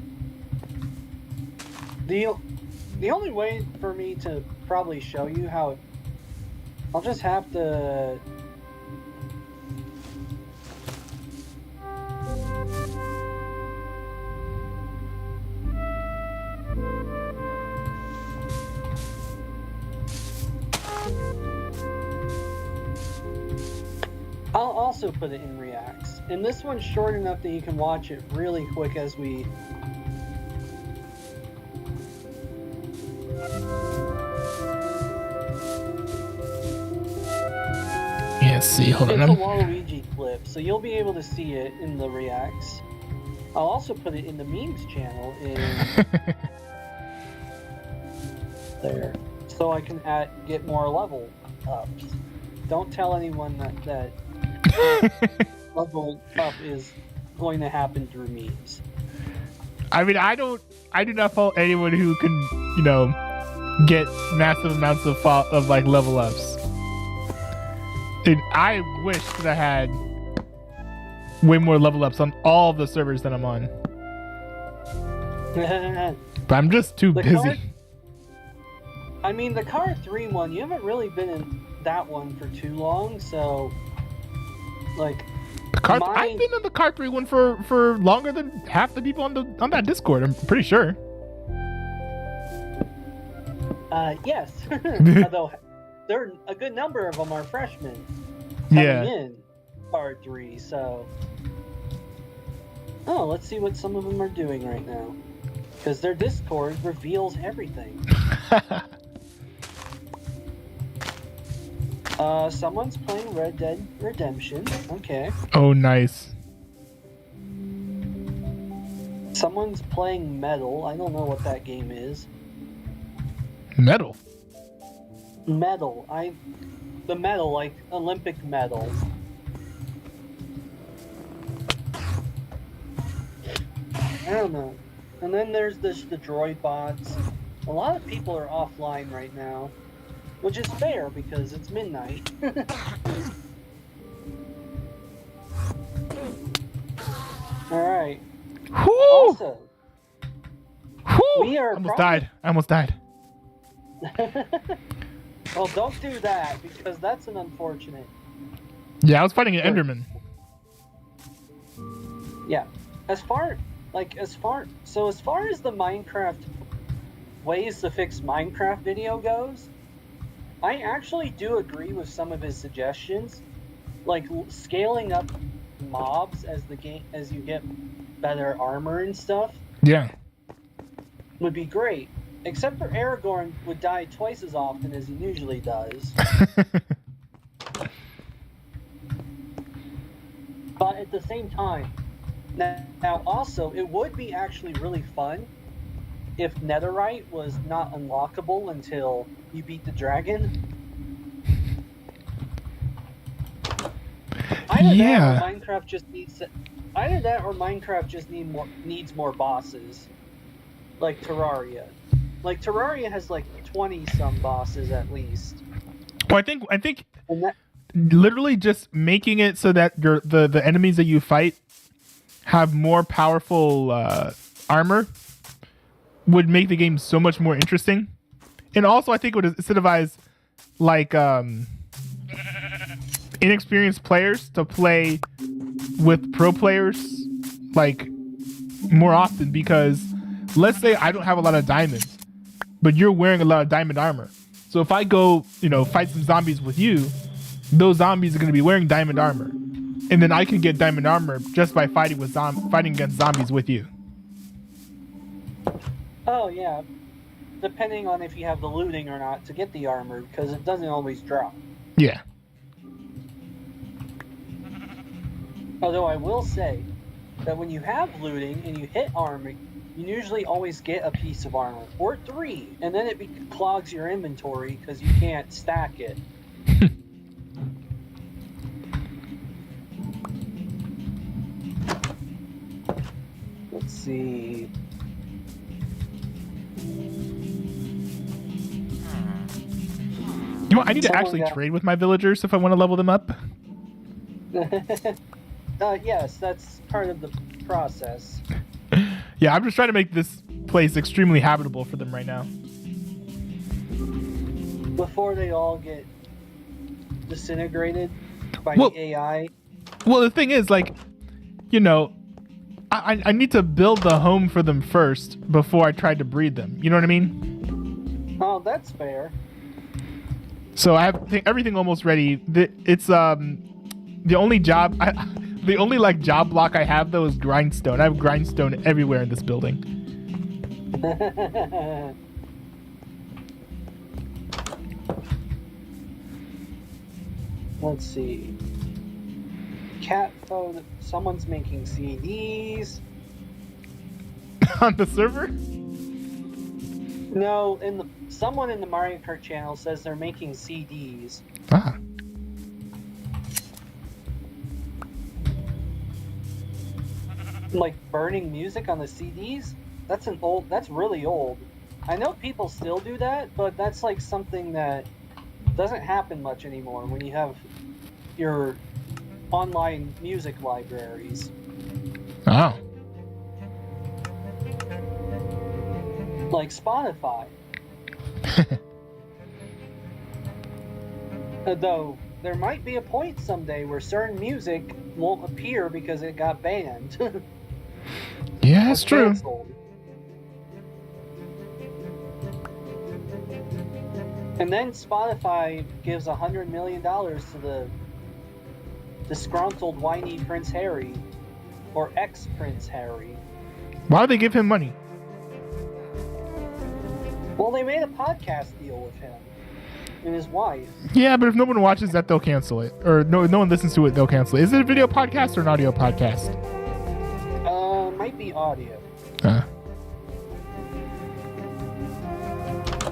The only way for me to probably show you how. I'll just have to. I'll also put it in Reacts. And this one's short enough that you can watch it really quick as we... Yeah, see, hold on. It's a Waluigi clip, so you'll be able to see it in the Reacts. I'll also put it in the memes channel in... there. So I can get more level ups. Don't tell anyone that level up is going to happen through memes. I mean, I do not fault anyone who can, get massive amounts of like level ups. And I wish that I had way more level ups on all of the servers that I'm on. But I'm just too busy. The carr 3 one, you haven't really been in that one for too long, so like I've been in the carr 3 one for longer than half the people on that Discord. I'm pretty sure. Yes. Although a good number of them are freshmen coming in carr 3, so let's see what some of them are doing right now, because their Discord reveals everything. Someone's playing Red Dead Redemption. Okay. Oh, nice. Someone's playing Medal. I don't know what that game is. Medal? Medal. The medal, like Olympic medal. I don't know. And then there's the droid bots. A lot of people are offline right now. Which is fair, because it's midnight. Alright. Also, we are I almost died. Well, don't do that, because that's an unfortunate. Yeah, I was fighting an Enderman. Yeah. As far as the Minecraft ways to fix Minecraft video goes, I actually do agree with some of his suggestions, like scaling up mobs as you get better armor and stuff. Yeah, would be great. Except for Aragorn would die twice as often as he usually does. But at the same time, now also it would be actually really fun if Netherite was not unlockable until you beat the dragon. Either that or Minecraft just needs more bosses, like Terraria. Like Terraria has like 20 some bosses at least. Well, I think literally just making it so that the enemies that you fight have more powerful armor would make the game so much more interesting. And also I think it would incentivize like inexperienced players to play with pro players like more often, because let's say I don't have a lot of diamonds, but you're wearing a lot of diamond armor. So if I go, fight some zombies with you, those zombies are going to be wearing diamond armor. And then I can get diamond armor just by fighting against zombies with you. Oh, yeah. depending on if you have the looting or not to get the armor, because it doesn't always drop. Yeah. Although I will say that when you have looting and you hit armor, you usually always get a piece of armor, or 3, and then it clogs your inventory because you can't stack it. Let's see. You know, I need to actually trade with my villagers if I want to level them up. Yes, that's part of the process. Yeah, I'm just trying to make this place extremely habitable for them right now. Before they all get disintegrated by the AI. Well, the thing is, like, you know, I need to build the home for them first before I try to breed them. You know what I mean? Oh, that's fair. So I have everything almost ready. It's the only job the only like job block I have though is grindstone. I have grindstone everywhere in this building. Let's see. Cat phone. Someone's making CDs. On the server? No, someone in the Mario Kart channel says they're making CDs. Ah. Like burning music on the CDs? That's really old. I know people still do that, but that's like something that doesn't happen much anymore when you have your online music libraries. Oh. Like Spotify. Though there might be a point someday where certain music won't appear because it got banned. Yeah, that's true. Canceled. And then Spotify gives $100 million to the disgruntled, whiny Prince Harry, or ex-Prince Harry. Why would they give him money? Well, they made a podcast deal with him and his wife. Yeah, but if no one watches that, they'll cancel it. Or no one listens to it, they'll cancel it. Is it a video podcast or an audio podcast? Might be audio. Uh.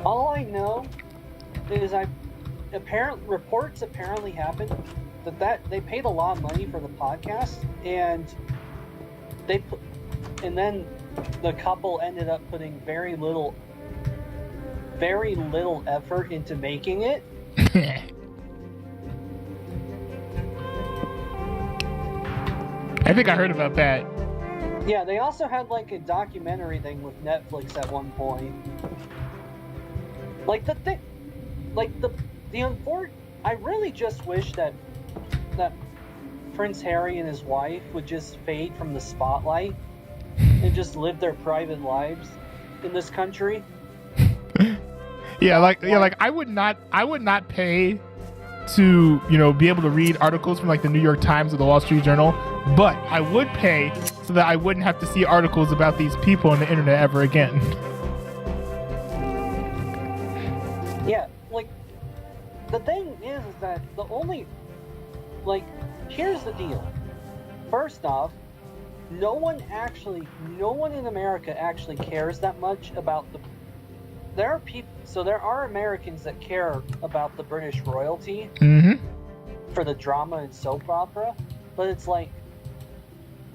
All I know is reports apparently happened that they paid a lot of money for the podcast, and then the couple ended up putting very little effort into making it. I think I heard about that. Yeah, they also had like a documentary thing with Netflix at one point. Like I really just wish that Prince Harry and his wife would just fade from the spotlight and just live their private lives in this country. I would not pay to, be able to read articles from like the New York Times or the Wall Street Journal, but I would pay so that I wouldn't have to see articles about these people on the internet ever again. Yeah, like the thing is that the only here's the deal. First off, no one in America actually cares that much about there are Americans that care about the British royalty for the drama and soap opera, but it's like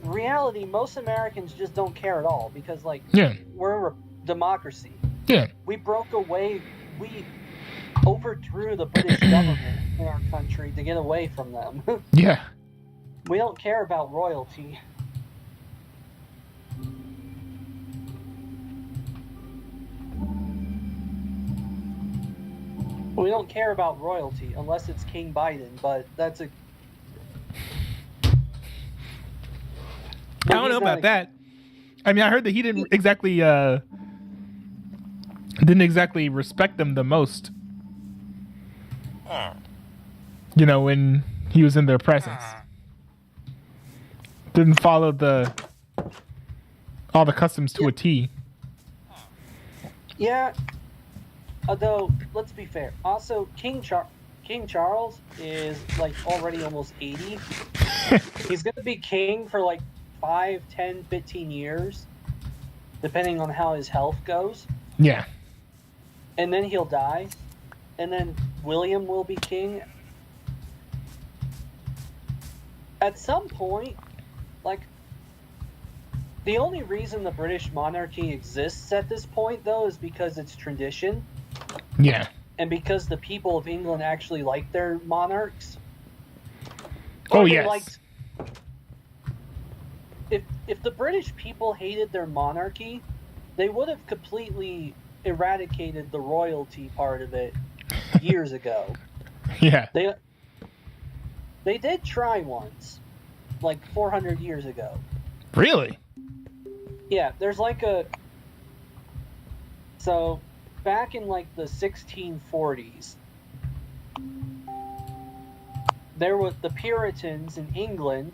reality, most Americans just don't care at all because we're a democracy. Yeah. We overthrew the British government in our country to get away from them. Yeah. We don't care about royalty. We don't care about royalty unless it's King Biden, but that's a... I don't know about that. I mean, I heard that he didn't exactly respect them the most. When he was in their presence. Didn't follow all the customs to a T. Yeah, Although, let's be fair. Also, King Charles is like already almost 80. He's going to be king for like 5, 10, 15 years, depending on how his health goes. Yeah. And then he'll die. And then William will be king. At some point, like, the only reason the British monarchy exists at this point, though, is because it's tradition. Yeah. And because the people of England actually like their monarchs. Oh, Or they yes. liked... If the British people hated their monarchy, they would have completely eradicated the royalty part of it years ago. Yeah. They did try once, like 400 years ago. Really? Yeah, there's like so back in like the 1640s, there was the Puritans in England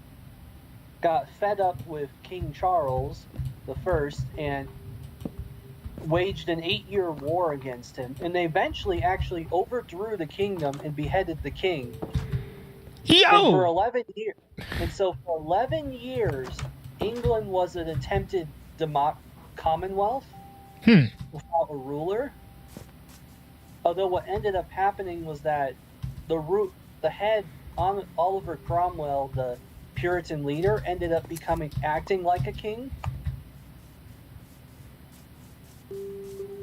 got fed up with King Charles I and waged an 8-year war against him, and they eventually actually overthrew the kingdom and beheaded the king. Yo! And for 11 years, and so for 11 years, England was an attempted commonwealth without a ruler. Although what ended up happening was that the head, Oliver Cromwell, the Puritan leader, ended up acting like a king.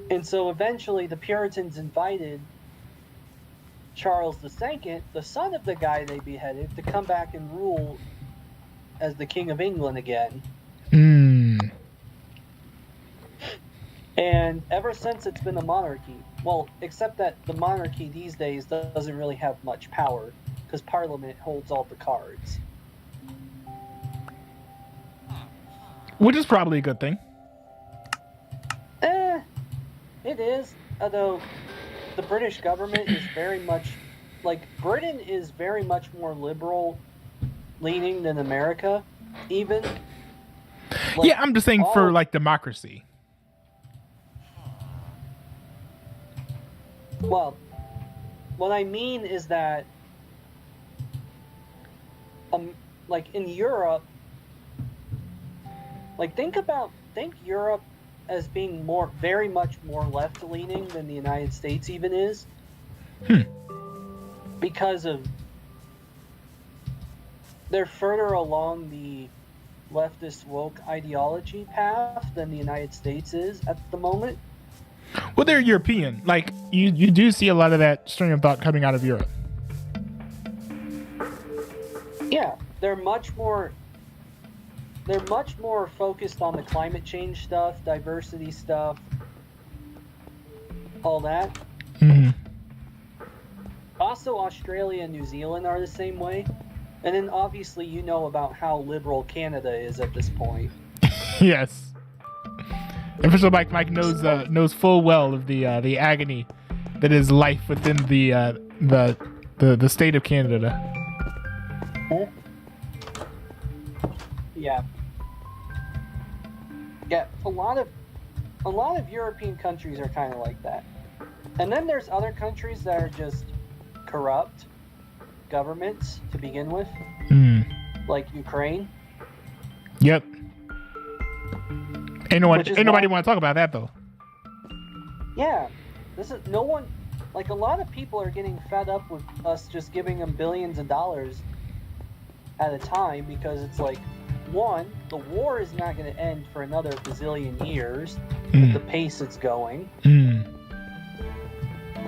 And so eventually the Puritans invited Charles II, the son of the guy they beheaded, to come back and rule as the King of England again. And ever since, it's been a monarchy. Well, except that the monarchy these days doesn't really have much power, because Parliament holds all the cards. Which is probably a good thing. It is. Although the British government is very much, like, Britain is very much more liberal leaning than America, even. Like, yeah, I'm just saying for, like, democracy. Well, what I mean is that, like, in Europe, like, think Europe as being very much more left-leaning than the United States even is. Because of, they're further along the leftist woke ideology path than the United States is at the moment. Well, they're European. Like, you do see a lot of that string of thought coming out of Europe. Yeah, they're much more focused on the climate change stuff, diversity stuff, all that. Mm-hmm. Also, Australia and New Zealand are the same way. And then obviously you know about how liberal Canada is at this point. Yes. Official Mike knows full well of the agony that is life within the state of Canada. Yeah. Yeah, a lot of European countries are kind of like that. And then there's other countries that are just corrupt governments to begin with. Like Ukraine. Yep. Ain't nobody want to talk about that though. Yeah. Like, a lot of people are getting fed up with us just giving them billions of dollars at a time, because it's like, one, the war is not going to end for another bazillion years at the pace it's going.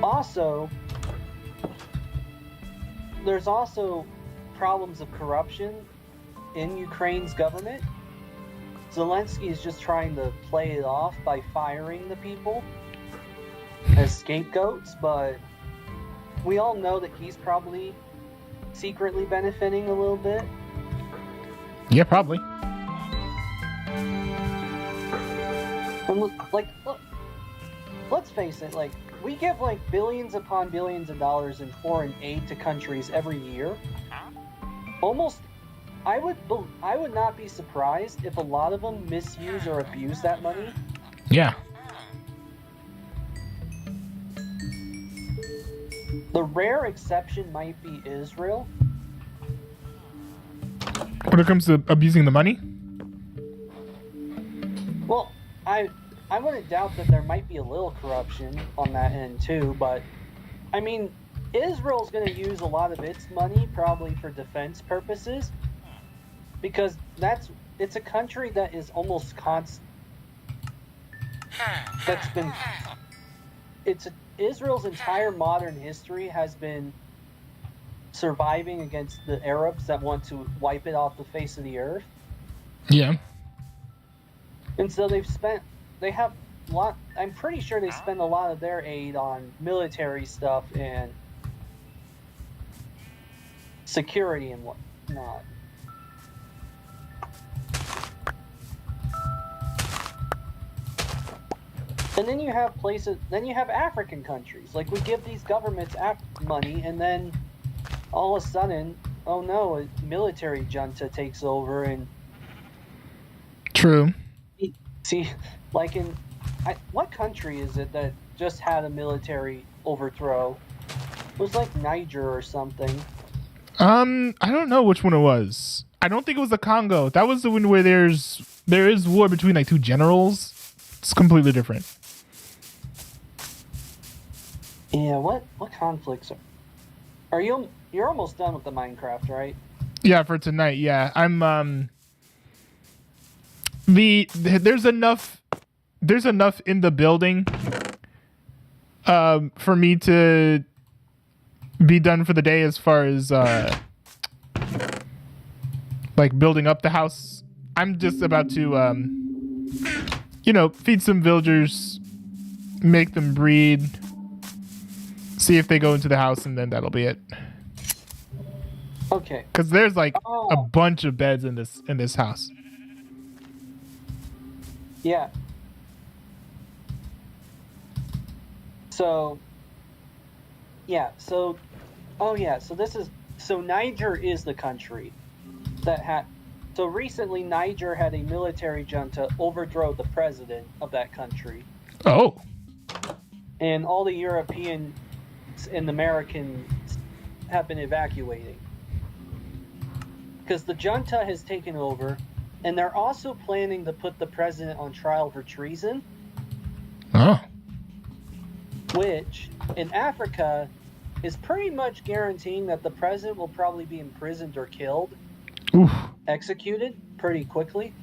Also, there's also problems of corruption in Ukraine's government. Zelensky is just trying to play it off by firing the people as scapegoats, but we all know that he's probably secretly benefiting a little bit. Yeah, probably. And look, let's face it, like, we give like billions upon billions of dollars in foreign aid to countries every year. I would not be surprised if a lot of them misuse or abuse that money. Yeah. The rare exception might be Israel. When it comes to abusing the money? Well, I wouldn't doubt that there might be a little corruption on that end too, but I mean, Israel's going to use a lot of its money probably for defense purposes because it's a country that is almost constant. Israel's entire modern history has been surviving against the Arabs that want to wipe it off the face of the earth. Yeah. And so I'm pretty sure they spend a lot of their aid on military stuff and security and whatnot. And then you have African countries. Like, we give these governments money, and then all of a sudden, oh no, a military junta takes over and... True. See, like what country is it that just had a military overthrow? It was like Niger or something. I don't know which one it was. I don't think it was the Congo. That was the one where there is war between like two generals. It's completely different. Yeah, what conflicts are you're almost done with the Minecraft, right? Yeah, for tonight. Yeah, I'm there's enough in the building for me to be done for the day as far as like building up the house. I'm just about to feed some villagers, make them breed, see if they go into the house, and then that'll be it. Okay. Because there's like a bunch of beds in this house. Yeah. So Niger is the country that had. So recently, Niger had a military junta overthrow the president of that country. Oh. And all the Europeans and Americans have been evacuating. Because the junta has taken over, and they're also planning to put the president on trial for treason. Oh. Which, in Africa, is pretty much guaranteeing that the president will probably be imprisoned or killed. Oof. Executed pretty quickly.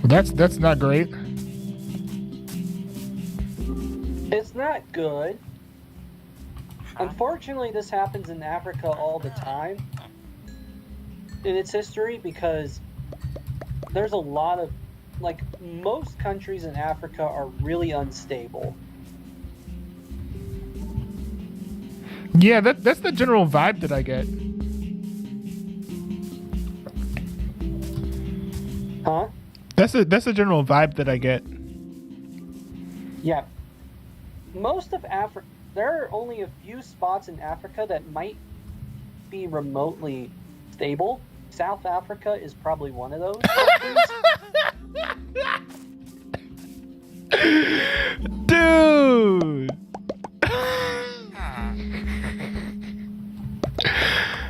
Well, that's not great. It's not good. Unfortunately, this happens in Africa all the time in its history because there's a lot of, like, most countries in Africa are really unstable. Yeah, that's the general vibe that I get. Huh? That's a general vibe that I get. Yeah. Most of Africa, there are only a few spots in Africa that might be remotely stable. South Africa is probably one of those countries. Dude!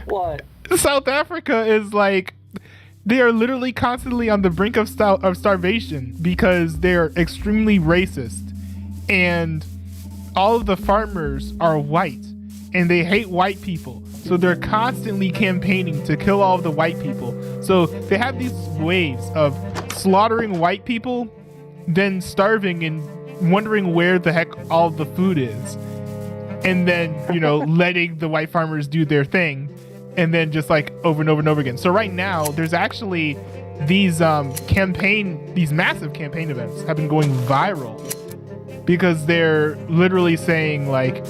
What? South Africa is like, they are literally constantly on the brink of starvation because they're extremely racist, and all of the farmers are white and they hate white people, so they're constantly campaigning to kill all of the white people. So they have these waves of slaughtering white people, then starving and wondering where the heck all the food is, and then letting the white farmers do their thing, and then just like over and over and over again. So right now there's actually these massive campaign events have been going viral because they're literally saying like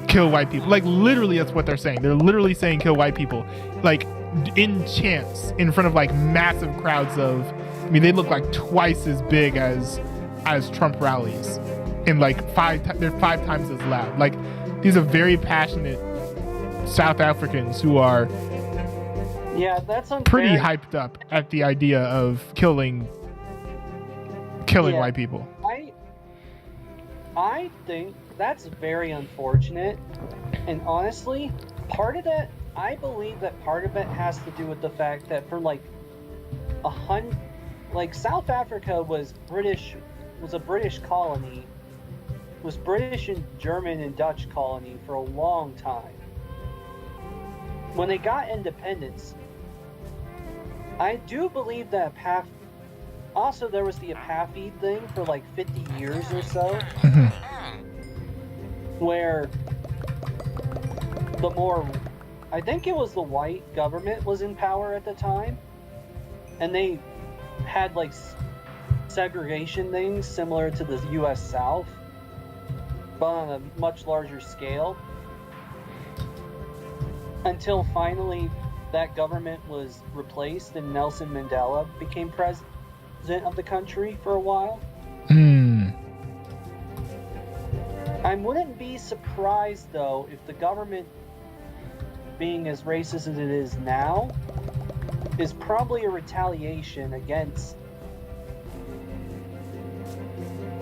kill white people. Like literally that's what they're saying. They're literally saying kill white people, like in chants in front of like massive crowds of, they look like twice as big as Trump rallies, and like they're 5 times as loud. Like these are very passionate South Africans who are that's unfair. Pretty hyped up at the idea of killing Yeah. white people. I think that's very unfortunate. And honestly, part of that, I believe that part of it has to do with the fact that for like South Africa was a British colony, was British and German and Dutch colony for a long time. When they got independence, I do believe that also there was the apartheid thing for like 50 years or so, where I think it was the white government was in power at the time, and they had like segregation things similar to the U.S. South, but on a much larger scale, until finally that government was replaced and Nelson Mandela became president of the country for a while. I wouldn't be surprised, though, if the government, being as racist as it is now, is probably a retaliation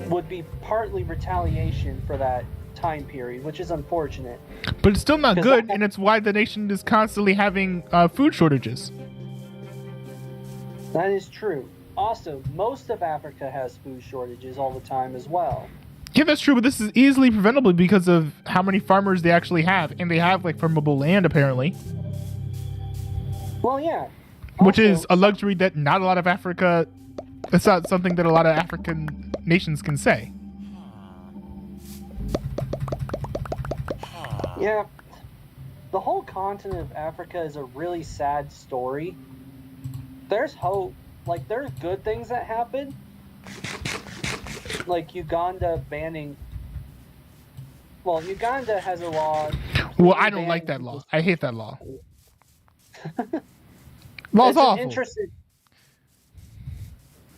would be partly retaliation for that time period, which is unfortunate. But it's still not good, and it's why the nation is constantly having food shortages. That is true. Also, most of Africa has food shortages all the time as well. Yeah, that's true, but this is easily preventable because of how many farmers they actually have, and they have like farmable land apparently. Well, yeah. Which is a luxury that not a lot of Africa. It's not something that a lot of African nations can say. Yeah, the whole continent of Africa is a really sad story. There's hope. Like, there's good things that happen. Like Uganda banning... Well, Uganda has a law... Well, I don't like that law. I hate that law. Law's awful.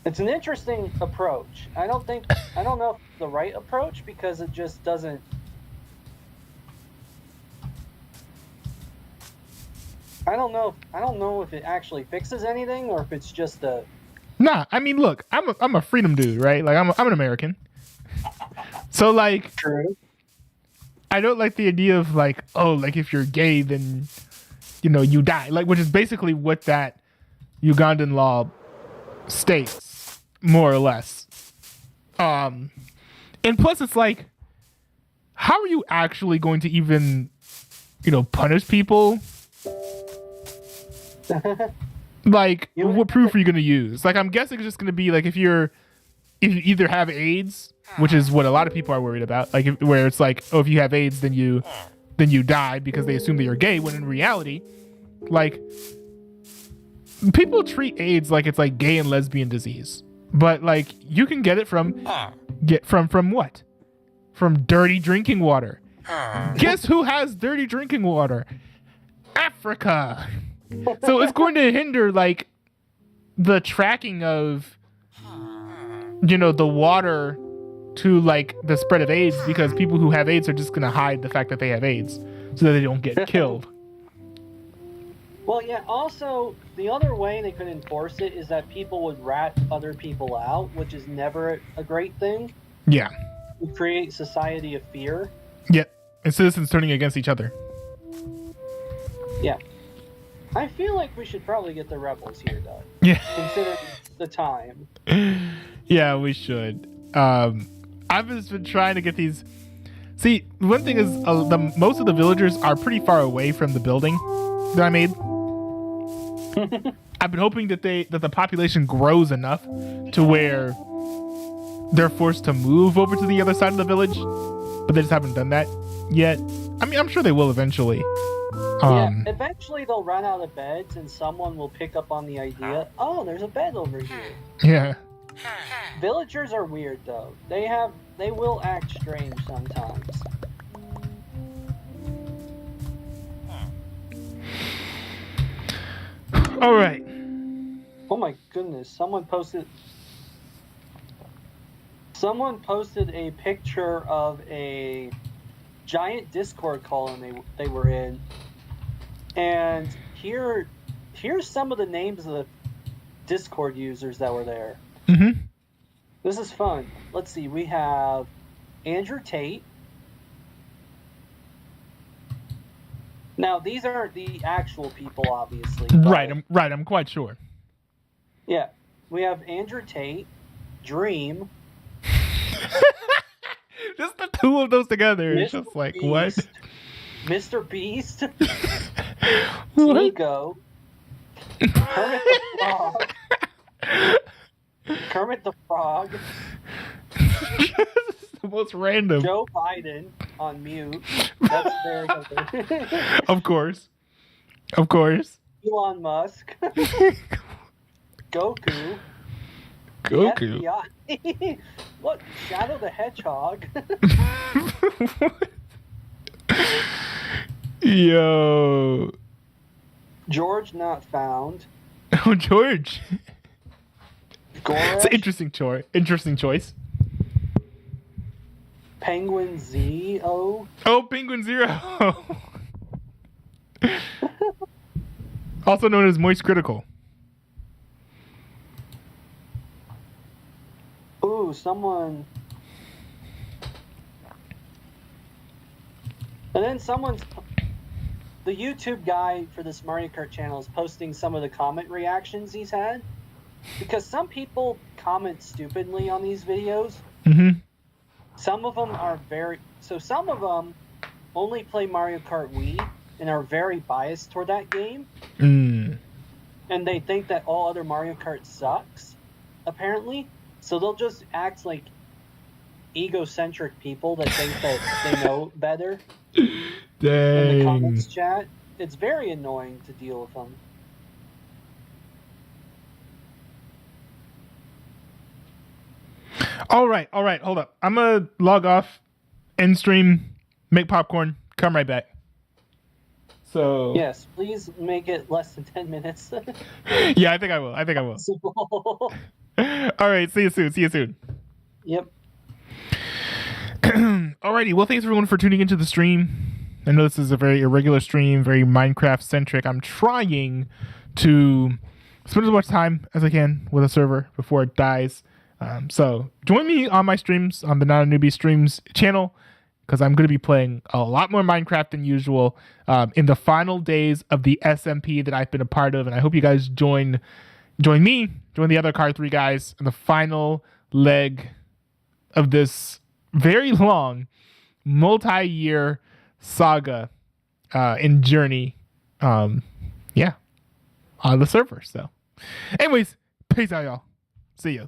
It's an interesting approach. I don't know if it's the right approach, because it just doesn't... I don't know if it actually fixes anything, or if it's just a... Nah, I mean, look, I'm a freedom dude, right? Like, I'm an American. So, like... True. I don't like the idea of, like, oh, like, if you're gay, then, you know, you die. Like, which is basically what that Ugandan law states, more or less. And plus, it's like, how are you actually going to even, you know, punish people? Like, what proof are you going to use? Like, I'm guessing it's just going to be, like, if you either have AIDS, which is what a lot of people are worried about, like, where it's like, oh, if you have AIDS, then you die because they assume that you're gay, when in reality, like, people treat AIDS like it's, like, gay and lesbian disease. But, like, you can get it from what? From dirty drinking water. Guess who has dirty drinking water? Africa. So it's going to hinder, like, the tracking of, you know, the water to, like, the spread of AIDS, because people who have AIDS are just going to hide the fact that they have AIDS so that they don't get killed. Well, yeah, also, the other way they could enforce it is that people would rat other people out, which is never a great thing. Yeah. You create society of fear. Yeah. And citizens turning against each other. Yeah. I feel like we should probably get the rebels here, though. Yeah. Considering the time. Yeah, we should. I've just been trying to get these... See, one thing is, most of the villagers are pretty far away from the building that I made. I've been hoping that the population grows enough to where they're forced to move over to the other side of the village, but they just haven't done that yet. I mean, I'm sure they will eventually. Yeah, eventually they'll run out of beds, and someone will pick up on the idea, oh, there's a bed over here. Yeah. Villagers are weird, though. They will act strange sometimes. All right. Oh my goodness, someone posted a picture of a giant Discord call and they were in. And here's some of the names of the Discord users that were there. Mm-hmm. This is fun. Let's see. We have Andrew Tate. Now, these aren't the actual people, obviously. Right, I'm quite sure. Yeah. We have Andrew Tate, Dream. Just the two of those together. It's Mr. just like, Beast, what? Mr. Beast. What? Nico. Kermit the Frog. Kermit the Frog. The most random. Joe Biden on mute. That's very good. Of course. Of course. Elon Musk. Goku. Goku. FBI. What? Shadow the Hedgehog. Yo. George not found. Oh, George. It's an Goresh. interesting choice. Penguin Z-O. Oh, Penguin Zero. Also known as Moist Critical. Ooh, someone. And then someone's. The YouTube guy for this Mario Kart channel is posting some of the comment reactions he's had. Because some people comment stupidly on these videos. Mm-hmm. Some of them are very. So some of them only play Mario Kart Wii and are very biased toward that game. Mm. And they think that all other Mario Kart sucks, apparently. So they'll just act like egocentric people that think that they know better in the comments Dang. chat. It's very annoying to deal with them. All right. Hold up. I'm gonna log off, end stream, make popcorn, come right back. So Yes, please make it less than 10 minutes. yeah, I think I will. All right. See you soon. Yep. Alrighty. Well, thanks everyone for tuning into the stream. I know this is a very irregular stream, very Minecraft centric. I'm trying to spend as much time as I can with a server before it dies. So join me on my streams on the Not a Newbie Streams channel, because I'm going to be playing a lot more Minecraft than usual in the final days of the SMP that I've been a part of, and I hope you guys join the other Carr 3 guys in the final leg of this very long, multi-year saga and journey. On the server. So, anyways, peace out, y'all. See ya.